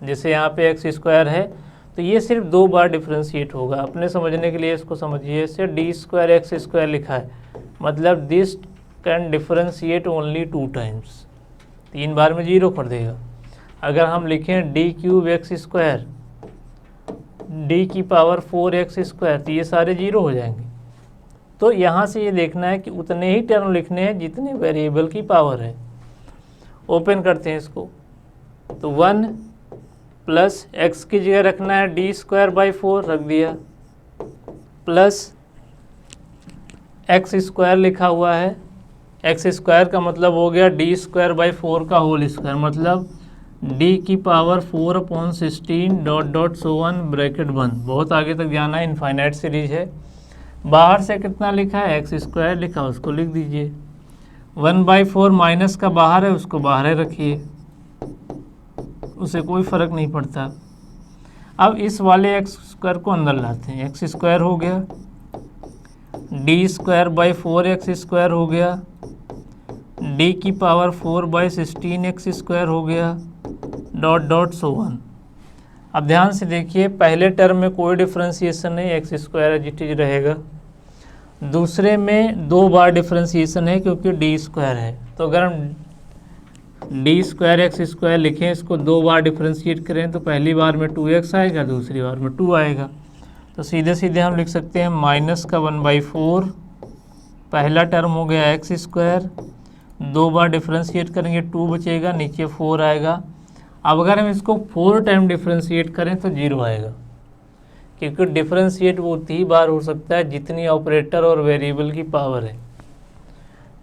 Speaker 1: जैसे यहाँ पे एक्स स्क्वायर है तो ये सिर्फ 2 बार डिफरेंशिएट होगा। अपने समझने के लिए इसको समझिए, इसे डी स्क्वायर एक्स स्क्वायर लिखा है, मतलब this can differentiate only 2 times, 3 बार में 0 कर देगा। अगर हम लिखें D cube x square, D की पावर 4x स्क्वायर, तो ये सारे 0 हो जाएंगे। तो यहाँ से ये देखना है कि उतने ही टर्म लिखने हैं जितने वेरिएबल की पावर है। ओपन करते हैं इसको, तो 1 प्लस एक्स की जगह रखना है डी स्क्वायर बाई 4, रख दिया, प्लस एक्स स्क्वायर लिखा हुआ है, एक्स स्क्वायर का मतलब हो गया डी स्क्वायर बाई 4 का होल स्क्वायर, मतलब डी की power 4/16 dot dot so one bracket बंद। बहुत आगे तक जाना है, इनफाइनाइट सीरीज है। बाहर से कितना लिखा है, एक्स स्क्वायर लिखा, उसको लिख दीजिए। 1/4 माइनस का बाहर है, उसको बाहर है रखिए, उसे कोई फ़र्क नहीं पड़ता। अब इस वाले एक्स स्क्वायर को अंदर लाते हैं, एक्स स्क्वायर हो गया, D square by 4x square हो गया, डी की पावर 4/16x स्क्वायर हो गया, डॉट डॉट सो वन। अब ध्यान से देखिए, पहले टर्म में कोई डिफरेंशिएशन नहीं, एक्स स्क्वायर एज रहेगा। दूसरे में 2 बार डिफरेंशिएशन है क्योंकि डी स्क्वायर है, तो अगर हम डी स्क्वायर एक्स स्क्वायर लिखें, इसको 2 बार डिफरेंशिएट करें तो पहली बार में 2x आएगा, दूसरी बार में 2 आएगा। तो सीधे सीधे हम लिख सकते हैं माइनस का 1/4, पहला टर्म हो गया एक्स स्क्वायर, 2 बार डिफरेंशिएट करेंगे 2 बचेगा, नीचे 4 आएगा। अब अगर हम इसको 4 टाइम डिफरेंशिएट करें तो 0 आएगा, क्योंकि डिफरेंशिएट वो उतनी ही बार हो सकता है जितनी ऑपरेटर और वेरिएबल की पावर है।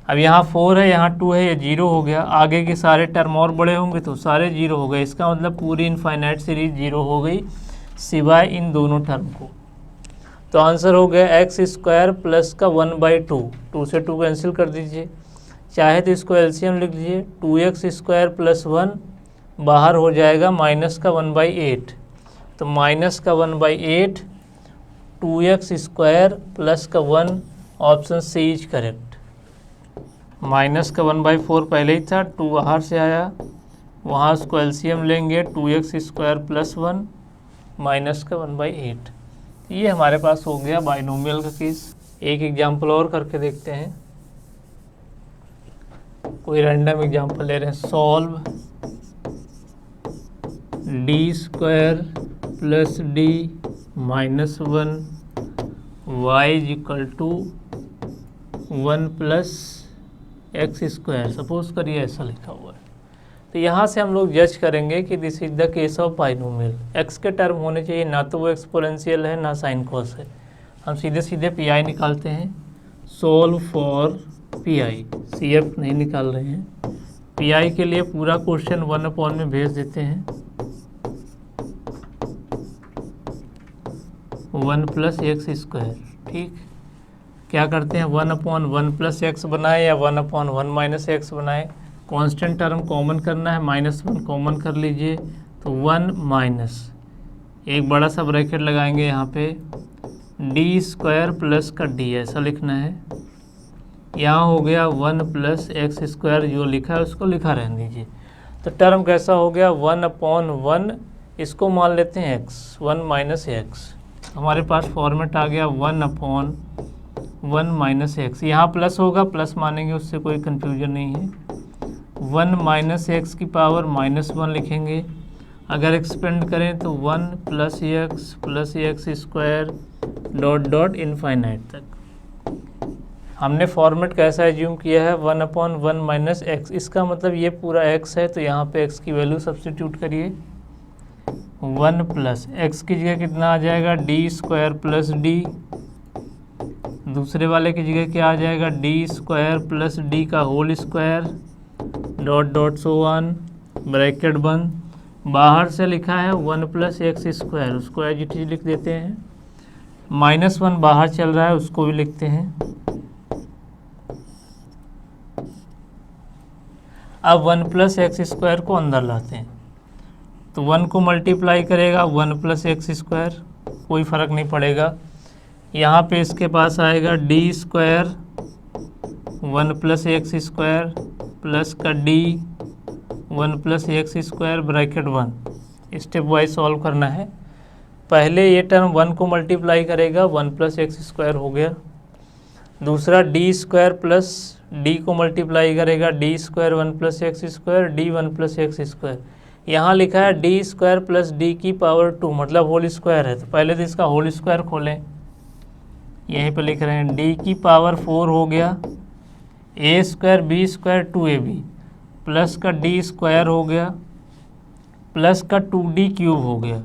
Speaker 1: अब यहाँ 4 है, यहाँ 2 है, ये 0 हो गया। आगे के सारे टर्म और बड़े होंगे तो सारे 0 हो गए। इसका मतलब पूरी इनफाइनाइट सीरीज 0 हो गई सिवाय इन दोनों टर्म को। तो आंसर हो गया एक्स स्क्वायर प्लस का 1/2, 2 से 2 कैंसिल कर दीजिए, चाहे तो इसको एलसीएम लिख लीजिए, 2x² + 1 बाहर हो जाएगा माइनस का 1/8, तो माइनस का 1/8 2x² प्लस का 1, option C is correct. Minus का 1/4 पहले ही था, 2 बाहर से आया, वहाँ उसको एलसीएम लेंगे, 2x² + 1 माइनस का 1/8। ये हमारे पास हो गया बाइनोमियल का केस। एक एग्जाम्पल और करके देखते हैं, कोई रैंडम एग्जाम्पल ले रहे हैं। Solve d² + d - 1 y = 1 + x²। Suppose करिए ऐसा लिखा हुआ है, तो यहाँ से हम लोग जज करेंगे कि this is the case of binomial. x के टर्म होने चाहिए, ना तो वो एक्सपोनेंशियल है ना साइन कॉस है। हम सीधे सीधे पी आई निकालते हैं। Solve for P I, C F नहीं निकाल रहे हैं। पी आई के लिए पूरा क्वेश्चन 1/, में भेज देते हैं। 1 + x²। ठीक, क्या करते हैं, 1/1 + x बनाए या 1/1 - x बनाए। कांस्टेंट टर्म कॉमन करना है, -1 कॉमन कर लीजिए, तो 1 माइनस, एक बड़ा सा ब्रैकेट लगाएंगे यहाँ पे, d² प्लस का d, ऐसा लिखना है। यहाँ हो गया 1 + x², जो लिखा है उसको लिखा रहने दीजिए। तो टर्म कैसा हो गया, 1/1, इसको मान लेते हैं x, 1 - x। हमारे पास फॉर्मेट आ गया 1/1 - x। यहाँ प्लस होगा, प्लस मानेंगे, उससे कोई कन्फ्यूजन नहीं है। 1 - x की पावर -1 लिखेंगे। अगर एक्सपेंड करें तो 1 + x + x² इनफाइनाइट तक। हमने फॉर्मेट कैसा एज्यूम किया है, 1/1 - x। इसका मतलब ये पूरा x है, तो यहाँ पे x की वैल्यू सब्स्टिट्यूट करिए। 1 + x की जगह कितना आ जाएगा, d² + d। दूसरे वाले की जगह क्या आ जाएगा, d² + d का whole square, ... so on, bracket बंद। बाहर से लिखा है 1 + x², उसको एज इट इज लिख देते हैं। -1 बाहर चल रहा है, उसको भी लिखते हैं। अब 1 + x² को अंदर लाते हैं, तो 1 को मल्टीप्लाई करेगा 1 + x², कोई फ़र्क नहीं पड़ेगा। यहाँ पे इसके पास आएगा d² 1 + x² प्लस का d 1 + x² bracket 1। Step wise solve करना है। पहले ये टर्म 1 को मल्टीप्लाई करेगा, 1 + x² हो गया। दूसरा d² प्लस d को मल्टीप्लाई करेगा, d² 1 + x², d 1 + x²। यहाँ लिखा है d² + d की पावर 2, मतलब होल स्क्वायर है, तो पहले तो इसका होल स्क्वायर खोलें। यहीं पर लिख रहे हैं d की पावर 4 हो गया, a² b² 2ab प्लस का d² हो गया, प्लस का 2d³ हो गया,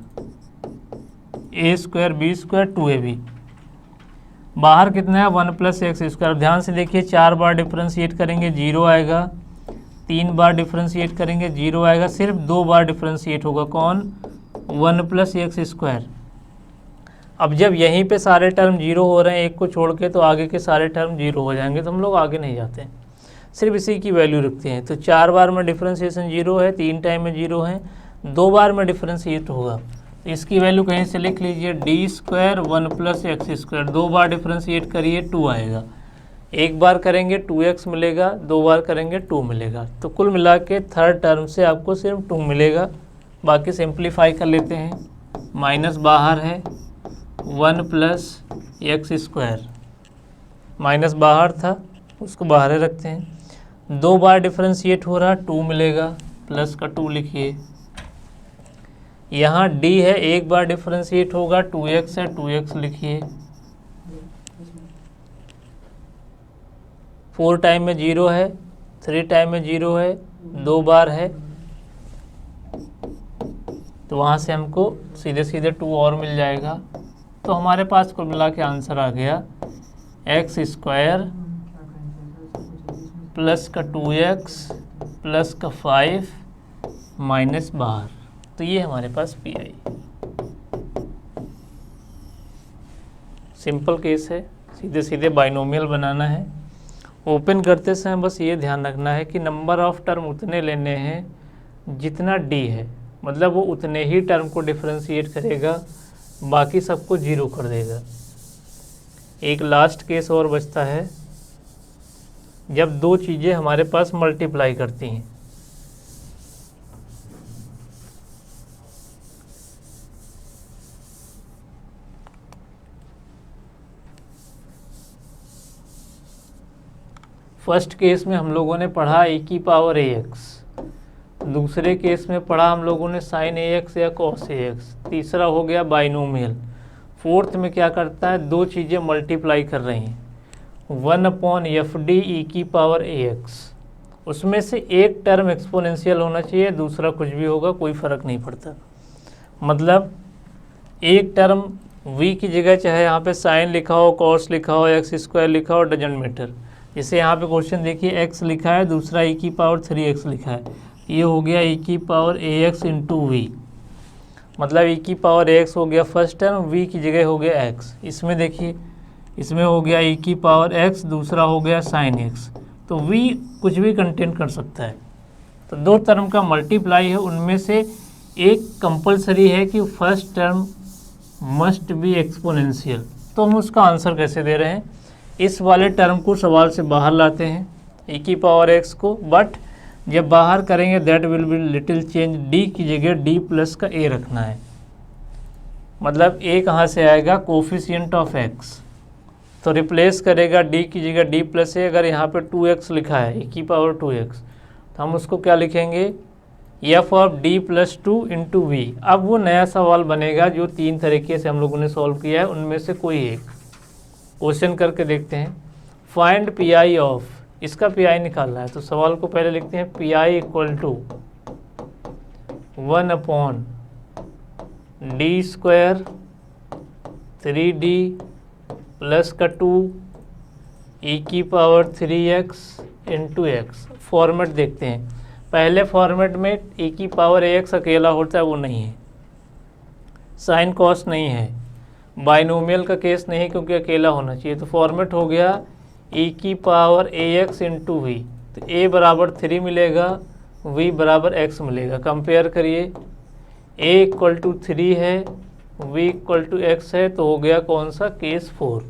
Speaker 1: a² b² 2ab। बाहर कितना है, 1 + x²। ध्यान से देखिए, 4 बार डिफ्रेंशिएट करेंगे 0 आएगा, 3 बार डिफ्रेंशिएट करेंगे 0 आएगा, सिर्फ 2 बार डिफ्रेंशिएट होगा। कौन, 1 + x²। अब जब यहीं पे सारे टर्म 0 हो रहे हैं एक को छोड़ के, तो आगे के सारे टर्म 0 हो जाएंगे, तो हम लोग आगे नहीं जाते हैं, सिर्फ इसी की वैल्यू रखते हैं। तो 4 बार में डिफ्रेंशिएशन 0 है, 3 टाइम में 0 है, 2 बार में डिफ्रेंशिएट होगा, तो इसकी वैल्यू कहीं से लिख लीजिए, d² 1 + x²। 2 बार डिफ्रेंशिएट करिए 2 आएगा, एक बार करेंगे 2x मिलेगा, 2 बार करेंगे 2 मिलेगा, तो कुल मिला के थर्ड टर्म से आपको सिर्फ 2 मिलेगा। बाकी सिंप्लीफाई कर लेते हैं, माइनस बाहर है, 1 + x², माइनस बाहर था उसको बाहर रखते हैं। 2 बार डिफ्रेंशिएट हो रहा, 2 मिलेगा, प्लस का 2 लिखिए। यहाँ d है, एक बार डिफ्रेंशिएट होगा, 2x है, 2x लिखिए। 4 टाइम में 0 है, 3 टाइम में 0 है, 2 बार है, तो वहाँ से हमको सीधे सीधे 2 और मिल जाएगा। तो हमारे पास कुल मिला के आंसर आ गया x² प्लस का 2x प्लस का 5 माइनस बाहर। तो ये हमारे पास पी आई। सिंपल केस है, सीधे सीधे बाइनोमियल बनाना है ओपन करते समय बस ये ध्यान रखना है कि नंबर ऑफ टर्म उतने लेने हैं जितना डी है, मतलब वो उतने ही टर्म को डिफरेंशिएट करेगा, बाकी सबको जीरो कर देगा। एक लास्ट केस और बचता है, जब दो चीज़ें हमारे पास मल्टीप्लाई करती हैं। फर्स्ट केस में हम लोगों ने पढ़ा e की पावर ax, दूसरे केस में पढ़ा हम लोगों ने sin ax या cos ax, तीसरा हो गया बाइनोमियल, फोर्थ में क्या करता है, दो चीज़ें मल्टीप्लाई कर रही हैं, 1/fd e की पावर ax, उसमें से एक टर्म एक्सपोनेंशियल होना चाहिए, दूसरा कुछ भी होगा, कोई फ़र्क नहीं पड़ता। मतलब एक टर्म v की जगह चाहे यहाँ पे साइन लिखा हो, cos लिखा हो, x² लिखा हो, डजेंट मैटर। जैसे यहाँ पे क्वेश्चन देखिए x लिखा है, दूसरा e की पावर 3x लिखा है, ये हो गया e की पावर ax इंटू वी, मतलब e की पावर ax हो गया फर्स्ट टर्म, v की जगह हो गया x। इसमें देखिए, इसमें हो गया e की पावर x, दूसरा हो गया साइन x, तो v कुछ भी कंटेन कर सकता है। तो दो टर्म का मल्टीप्लाई है, उनमें से एक कंपलसरी है कि first term must be exponential. तो हम उसका आंसर कैसे दे रहे हैं, इस वाले टर्म को सवाल से बाहर लाते हैं e की पावर x को, बट जब बाहर करेंगे that will be little change, d की जगह d प्लस का a रखना है। मतलब a कहाँ से आएगा, कोफिशिएंट ऑफ x, तो रिप्लेस करेगा d की जगह d प्लस a। अगर यहाँ पे 2x लिखा है e की पावर 2x, तो हम उसको क्या लिखेंगे, f of d plus 2 into V. अब वो नया सवाल बनेगा जो तीन तरीके से हम लोगों ने सॉल्व किया है, उनमें से कोई एक क्वेश्चन करके देखते हैं। फाइंड पी आई ऑफ, इसका पी आई निकालना है, तो सवाल को पहले लिखते हैं P I equal to 1/d² 3d plus का 2 e की power 3x into x। Format देखते हैं, पहले फॉर्मेट में e की पावर ax अकेला होता है, वो नहीं है, साइन कॉस नहीं है, बाइनोमियल का केस नहीं क्योंकि अकेला होना चाहिए। तो फॉर्मेट हो गया e की पावर ax इंटू वी, तो a बराबर 3 मिलेगा, v बराबर x मिलेगा। कंपेयर करिए, a इक्वल टू 3 है, v इक्वल टू x है, तो हो गया कौन सा, केस 4।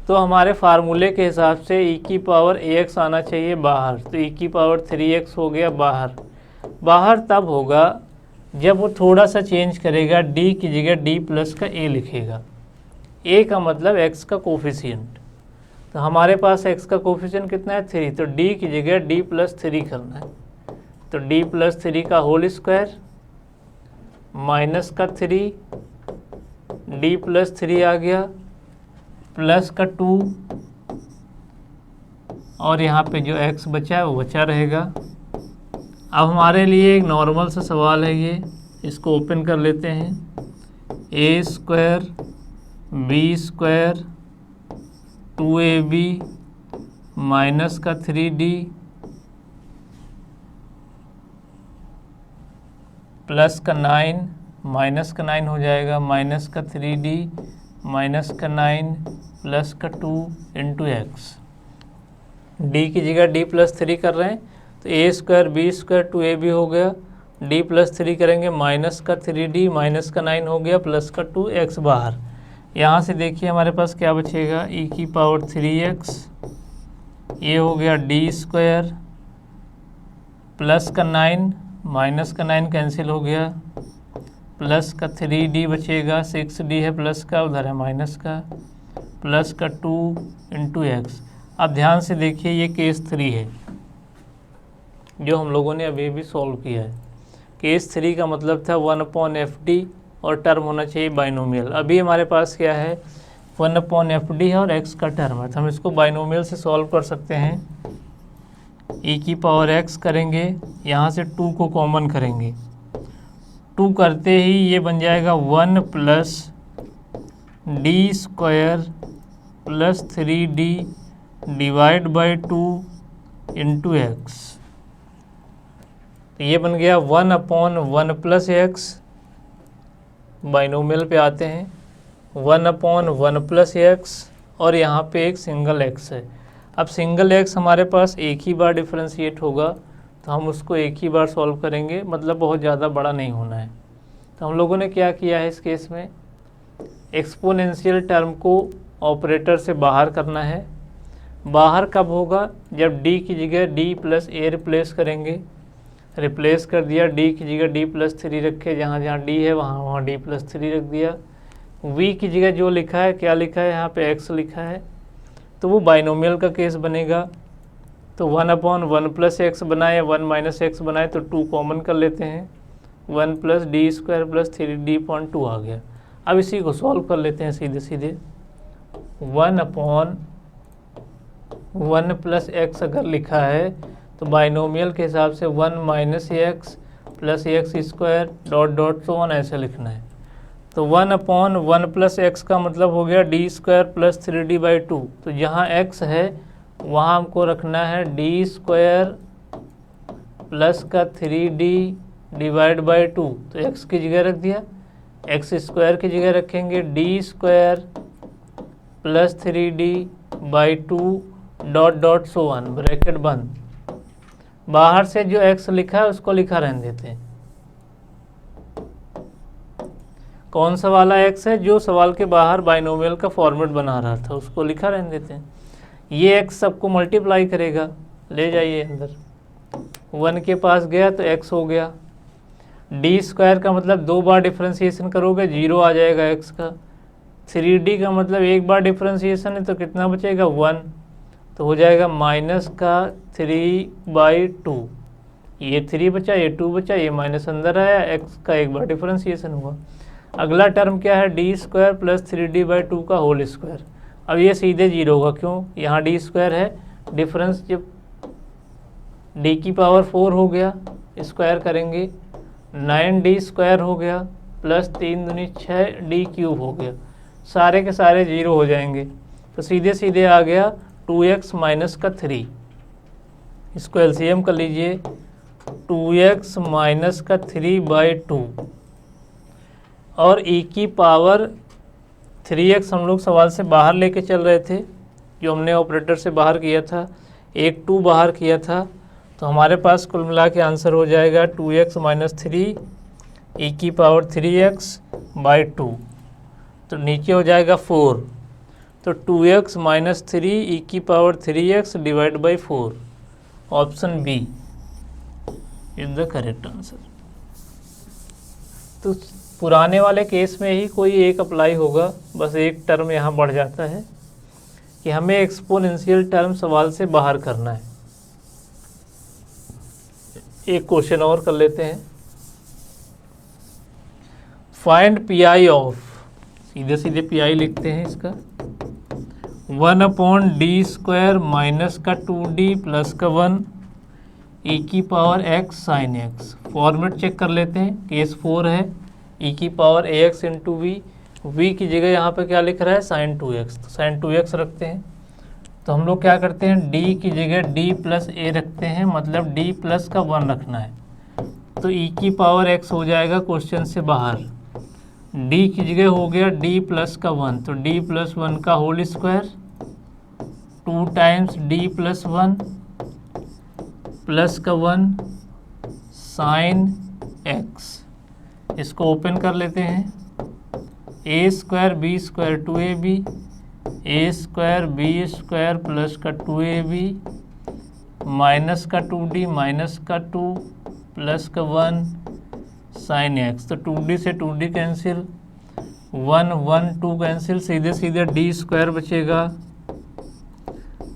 Speaker 1: तो हमारे फार्मूले के हिसाब से e की पावर ax आना चाहिए बाहर, तो e की पावर 3x हो गया बाहर। बाहर तब होगा जब वो थोड़ा सा चेंज करेगा, d की जगह d प्लस का a लिखेगा, a का मतलब x का कोफिशिएंट। तो हमारे पास x का कोफिशिएंट कितना है, 3, तो d की जगह d प्लस 3 करना है, तो d प्लस 3 का होल स्क्वायर माइनस का 3, d प्लस 3 आ गया, प्लस का 2, और यहाँ पे जो x बचा है वो बचा रहेगा। अब हमारे लिए एक नॉर्मल सा सवाल है ये, इसको ओपन कर लेते हैं, a² b² 2ab माइनस का 3d प्लस का 9, माइनस का 9 हो जाएगा, माइनस का 3d माइनस का 9 प्लस का 2 इंटू x। d की जगह d प्लस 3 कर रहे हैं, तो a² b² 2ab हो गया, d प्लस 3 करेंगे, माइनस का 3d माइनस का 9 हो गया, प्लस का 2x बाहर। यहाँ से देखिए हमारे पास क्या बचेगा, e की पावर 3x, ये हो गया d² प्लस का 9, माइनस का 9 कैंसिल हो गया, प्लस का 3d बचेगा, 6d है प्लस का, उधर है माइनस का, प्लस का 2 इंटू x। अब ध्यान से देखिए, ये केस 3 है जो हम लोगों ने अभी भी सॉल्व किया है। केस 3 का मतलब था 1/fd और टर्म होना चाहिए बाइनोमियल। अभी हमारे पास क्या है, 1/fd है और x का टर्म है, तो हम इसको बाइनोमियल से सॉल्व कर सकते हैं। e की पावर x करेंगे, यहाँ से 2 को कॉमन करेंगे, 2 करते ही ये बन जाएगा 1 plus d² plus 3d divide by 2 into x। तो ये बन गया 1/1 प्लस x। बाइनोमियल पे आते हैं, 1/1 प्लस x और यहाँ पे एक सिंगल एक्स है। अब सिंगल एक्स हमारे पास एक ही बार डिफरेंशिएट होगा, तो हम उसको एक ही बार सॉल्व करेंगे, मतलब बहुत ज़्यादा बड़ा नहीं होना है। तो हम लोगों ने क्या किया है इस केस में, एक्सपोनेंशियल टर्म को ऑपरेटर से बाहर करना है। बाहर कब होगा, जब d की जगह d प्लस ए रिप्लेस करेंगे। रिप्लेस कर दिया, d की जगह d प्लस 3 रखे, जहाँ जहाँ d है वहाँ d प्लस 3 रख दिया। v की जगह जो लिखा है, क्या लिखा है यहाँ पे x लिखा है, तो वो बाइनोमियल का केस बनेगा। तो 1/1 प्लस एक्स बनाए या 1 माइनस एक्स बनाए, तो 2 कॉमन कर लेते हैं, 1 plus D square plus 3d/2 आ गया। अब इसी को सॉल्व कर लेते हैं सीधे सीधे। 1/1 प्लस एक्स अगर लिखा है तो बाइनोमियल के हिसाब से 1 minus x plus X square dot dot so on ऐसे लिखना है। तो 1/1 प्लस एक्स का मतलब हो गया डी स्क्वायर प्लस 3d/2। तो जहाँ एक्स है वहाँ हमको रखना है डी स्क्वायर प्लस का 3d डिवाइड बाई 2। तो एक्स की जगह रख दिया, एक्स स्क्वायर की जगह रखेंगे D square plus 3d/2 dot dot so on, bracket बंद। बाहर से जो x लिखा है उसको लिखा रहने देते हैं। कौन सा वाला x है, जो सवाल के बाहर बाइनोमियल का फॉर्मेट बना रहा था उसको लिखा रहने देते हैं। ये x सबको मल्टीप्लाई करेगा, ले जाइए अंदर, 1 के पास गया तो x हो गया। डी स्क्वायर का मतलब 2 बार डिफ्रेंशिएशन करोगे 0 आ जाएगा x का। 3d का मतलब एक बार डिफ्रेंशिएशन है तो कितना बचेगा 1, तो हो जाएगा माइनस का 3/2। ये 3 बचा, ये 2 बचा, ये माइनस अंदर आया, x का एक बार डिफ्रेंशिएशन हुआ। अगला टर्म क्या है, डी स्क्वायर प्लस 3d/2 का होल स्क्वायर। अब ये सीधे 0 होगा, क्यों, यहाँ डी स्क्वायर है, डिफरेंस जब d की पावर 4 हो गया, स्क्वायर करेंगे 9d स्क्वायर हो गया प्लस 3 दूनी 6d क्यूब हो गया, सारे के सारे 0 हो जाएंगे। तो सीधे सीधे आ गया 2x माइनस का 3। इसको एलसीएम कर लीजिए, 2x माइनस का 3/2 और e की पावर 3x हम लोग सवाल से बाहर लेके चल रहे थे, जो हमने ऑपरेटर से बाहर किया था, एक 2 बाहर किया था, तो हमारे पास कुल मिला के आंसर हो जाएगा 2x माइनस 3 e की पावर 3x/2। तो नीचे हो जाएगा 4, तो 2x माइनस 3 e की power 3x divide by 4, option B is the correct answer. तो पुराने वाले केस में ही कोई एक अप्लाई होगा, बस एक टर्म यहाँ बढ़ जाता है कि हमें एक्सपोनेंशियल टर्म सवाल से बाहर करना है। एक क्वेश्चन और कर लेते हैं, फाइंड पी ऑफ, सीधे सीधे पी लिखते हैं इसका, 1/d स्क्वायर माइनस का 2d प्लस का 1 e की power x sine x। Format check कर लेते हैं, केस 4 है, e की पावर ax इंटू v की जगह यहाँ पे क्या लिख रहा है साइन 2x, तो साइन 2x रखते हैं। तो हम लोग क्या करते हैं, d की जगह d प्लस a रखते हैं, मतलब d प्लस का 1 रखना है। तो e की पावर x हो जाएगा क्वेश्चन से बाहर, d की जगह हो गया d प्लस का 1, तो d प्लस 1 का whole square 2 times d plus 1 plus का 1 साइन x। इसको ओपन कर लेते हैं, a square b square 2ab, a square b square plus का 2ab माइनस का 2d माइनस का 2 प्लस का 1 साइन x। तो 2d से 2d कैंसिल, 1 1 2 कैंसिल, सीधे सीधे d स्क्वायर बचेगा।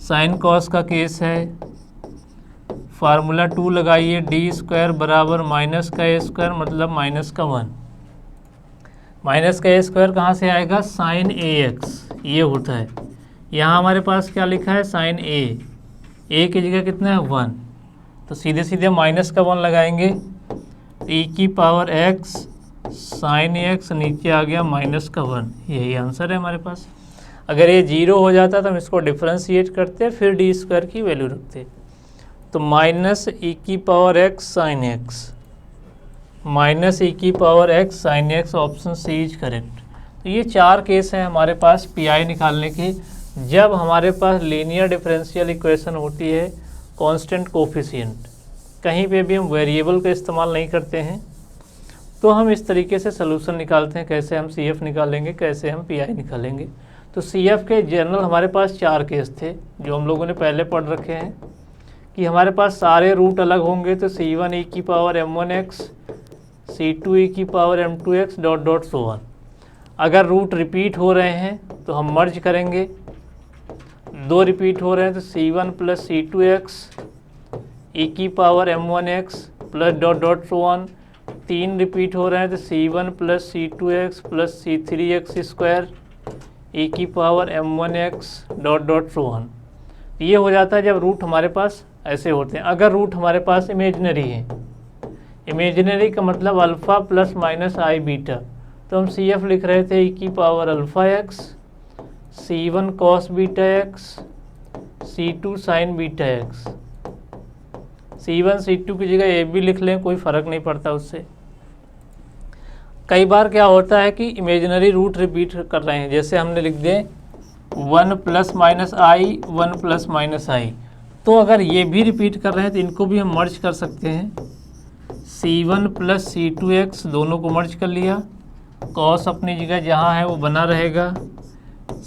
Speaker 1: साइन कॉस का केस है, फार्मूला 2 लगाइए, डी स्क्वायर बराबर माइनस का ए स्क्वायर मतलब माइनस का 1। माइनस का ए स्क्वायर कहाँ से आएगा, साइन ए एक्स, ये होता है। यहाँ हमारे पास क्या लिखा है साइन ए की जगह कितना है 1, तो सीधे सीधे माइनस का 1 लगाएंगे, e की पावर x साइन x, नीचे आ गया माइनस का 1, यही आंसर है हमारे पास। अगर ये 0 हो जाता तो हम इसको डिफ्रेंशिएट करते, फिर डी स्क्वायर की वैल्यू रखते। तो माइनस e की power x sine x, minus e की power x sine x, option C is correct. तो ये 4 केस हैं हमारे पास पी निकालने के, जब हमारे पास लीनियर डिफरेंशियल इक्वेशन होती है कांस्टेंट कोफिशिएंट, कहीं पे भी हम वेरिएबल का इस्तेमाल नहीं करते हैं, तो हम इस तरीके से सलूशन निकालते हैं। कैसे हम CF निकालेंगे, कैसे हम PI निकालेंगे। तो CF के जनरल हमारे पास 4 केस थे जो हम लोगों ने पहले पढ़ रखे हैं कि हमारे पास सारे रूट अलग होंगे, तो C1 e की पावर m1x, C2 e की power m2x dot dot so on. अगर रूट रिपीट हो रहे हैं तो हम मर्ज करेंगे, 2 रिपीट हो रहे हैं तो C1 प्लस C2x e की power m1x plus dot dot so on, 3 repeat हो रहे हैं तो C1 plus C2x plus C3x square e की power m1x dot dot so on. ये हो जाता है जब रूट हमारे पास ऐसे होते हैं। अगर रूट हमारे पास इमेजनरी है, इमेजनरी का मतलब अल्फ़ा प्लस माइनस आई बीटा, तो हम CF लिख रहे थे e की power alpha x, C1 cos beta x, C2 sign beta x। C1 C2 की जगह ए भी लिख लें, कोई फ़र्क नहीं पड़ता उससे। कई बार क्या होता है कि इमेजनरी रूट रिपीट कर रहे हैं, जैसे हमने लिख दिए 1 प्लस माइनस आई, 1 प्लस माइनस आई, तो अगर ये भी रिपीट कर रहे हैं तो इनको भी हम मर्ज कर सकते हैं। C1 प्लस C2x दोनों को मर्ज कर लिया, कॉस अपनी जगह जहाँ है वो बना रहेगा,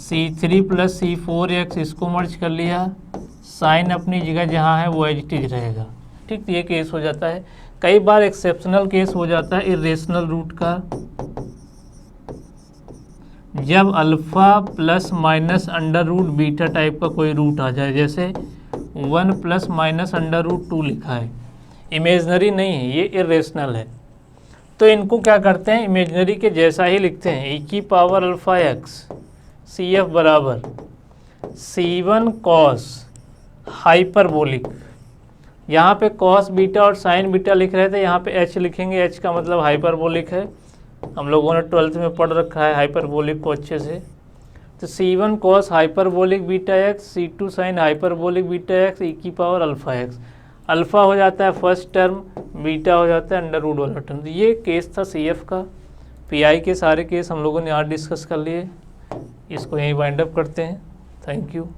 Speaker 1: C3 प्लस C4x इसको मर्ज कर लिया, साइन अपनी जगह जहाँ है वो एज इट इज रहेगा। ठीक, तो ये केस हो जाता है। कई बार एक्सेप्शनल केस हो जाता है इरेशनल रूट का, जब alpha plus minus under root beta type का कोई रूट आ जाए, जैसे 1 प्लस माइनस अंडर रूट 2 लिखा है, इमेजनरी नहीं है, ये इरेशनल है। तो इनको क्या करते हैं, इमेजनरी के जैसा ही लिखते हैं, e की पावर अल्फ़ा x CF बराबर C1 कॉस हाइपरबोलिक, यहाँ पे कॉस बीटा और साइन बीटा लिख रहे थे, यहाँ पे h लिखेंगे, h का मतलब हाइपरबोलिक है। हम लोगों ने 12th में पढ़ रखा है हाइपरबोलिक को अच्छे से। तो C1 cos hyperbolic beta x, C2 sine hyperbolic beta x e की पावर अल्फ़ा x। अल्फ़ा हो जाता है फर्स्ट टर्म, बीटा हो जाता है अंडर रूट वाला टर्म। तो ये केस था CF का। PI के सारे केस हम लोगों ने आज डिस्कस कर लिए। इसको यहीं वाइंड अप करते हैं। Thank you.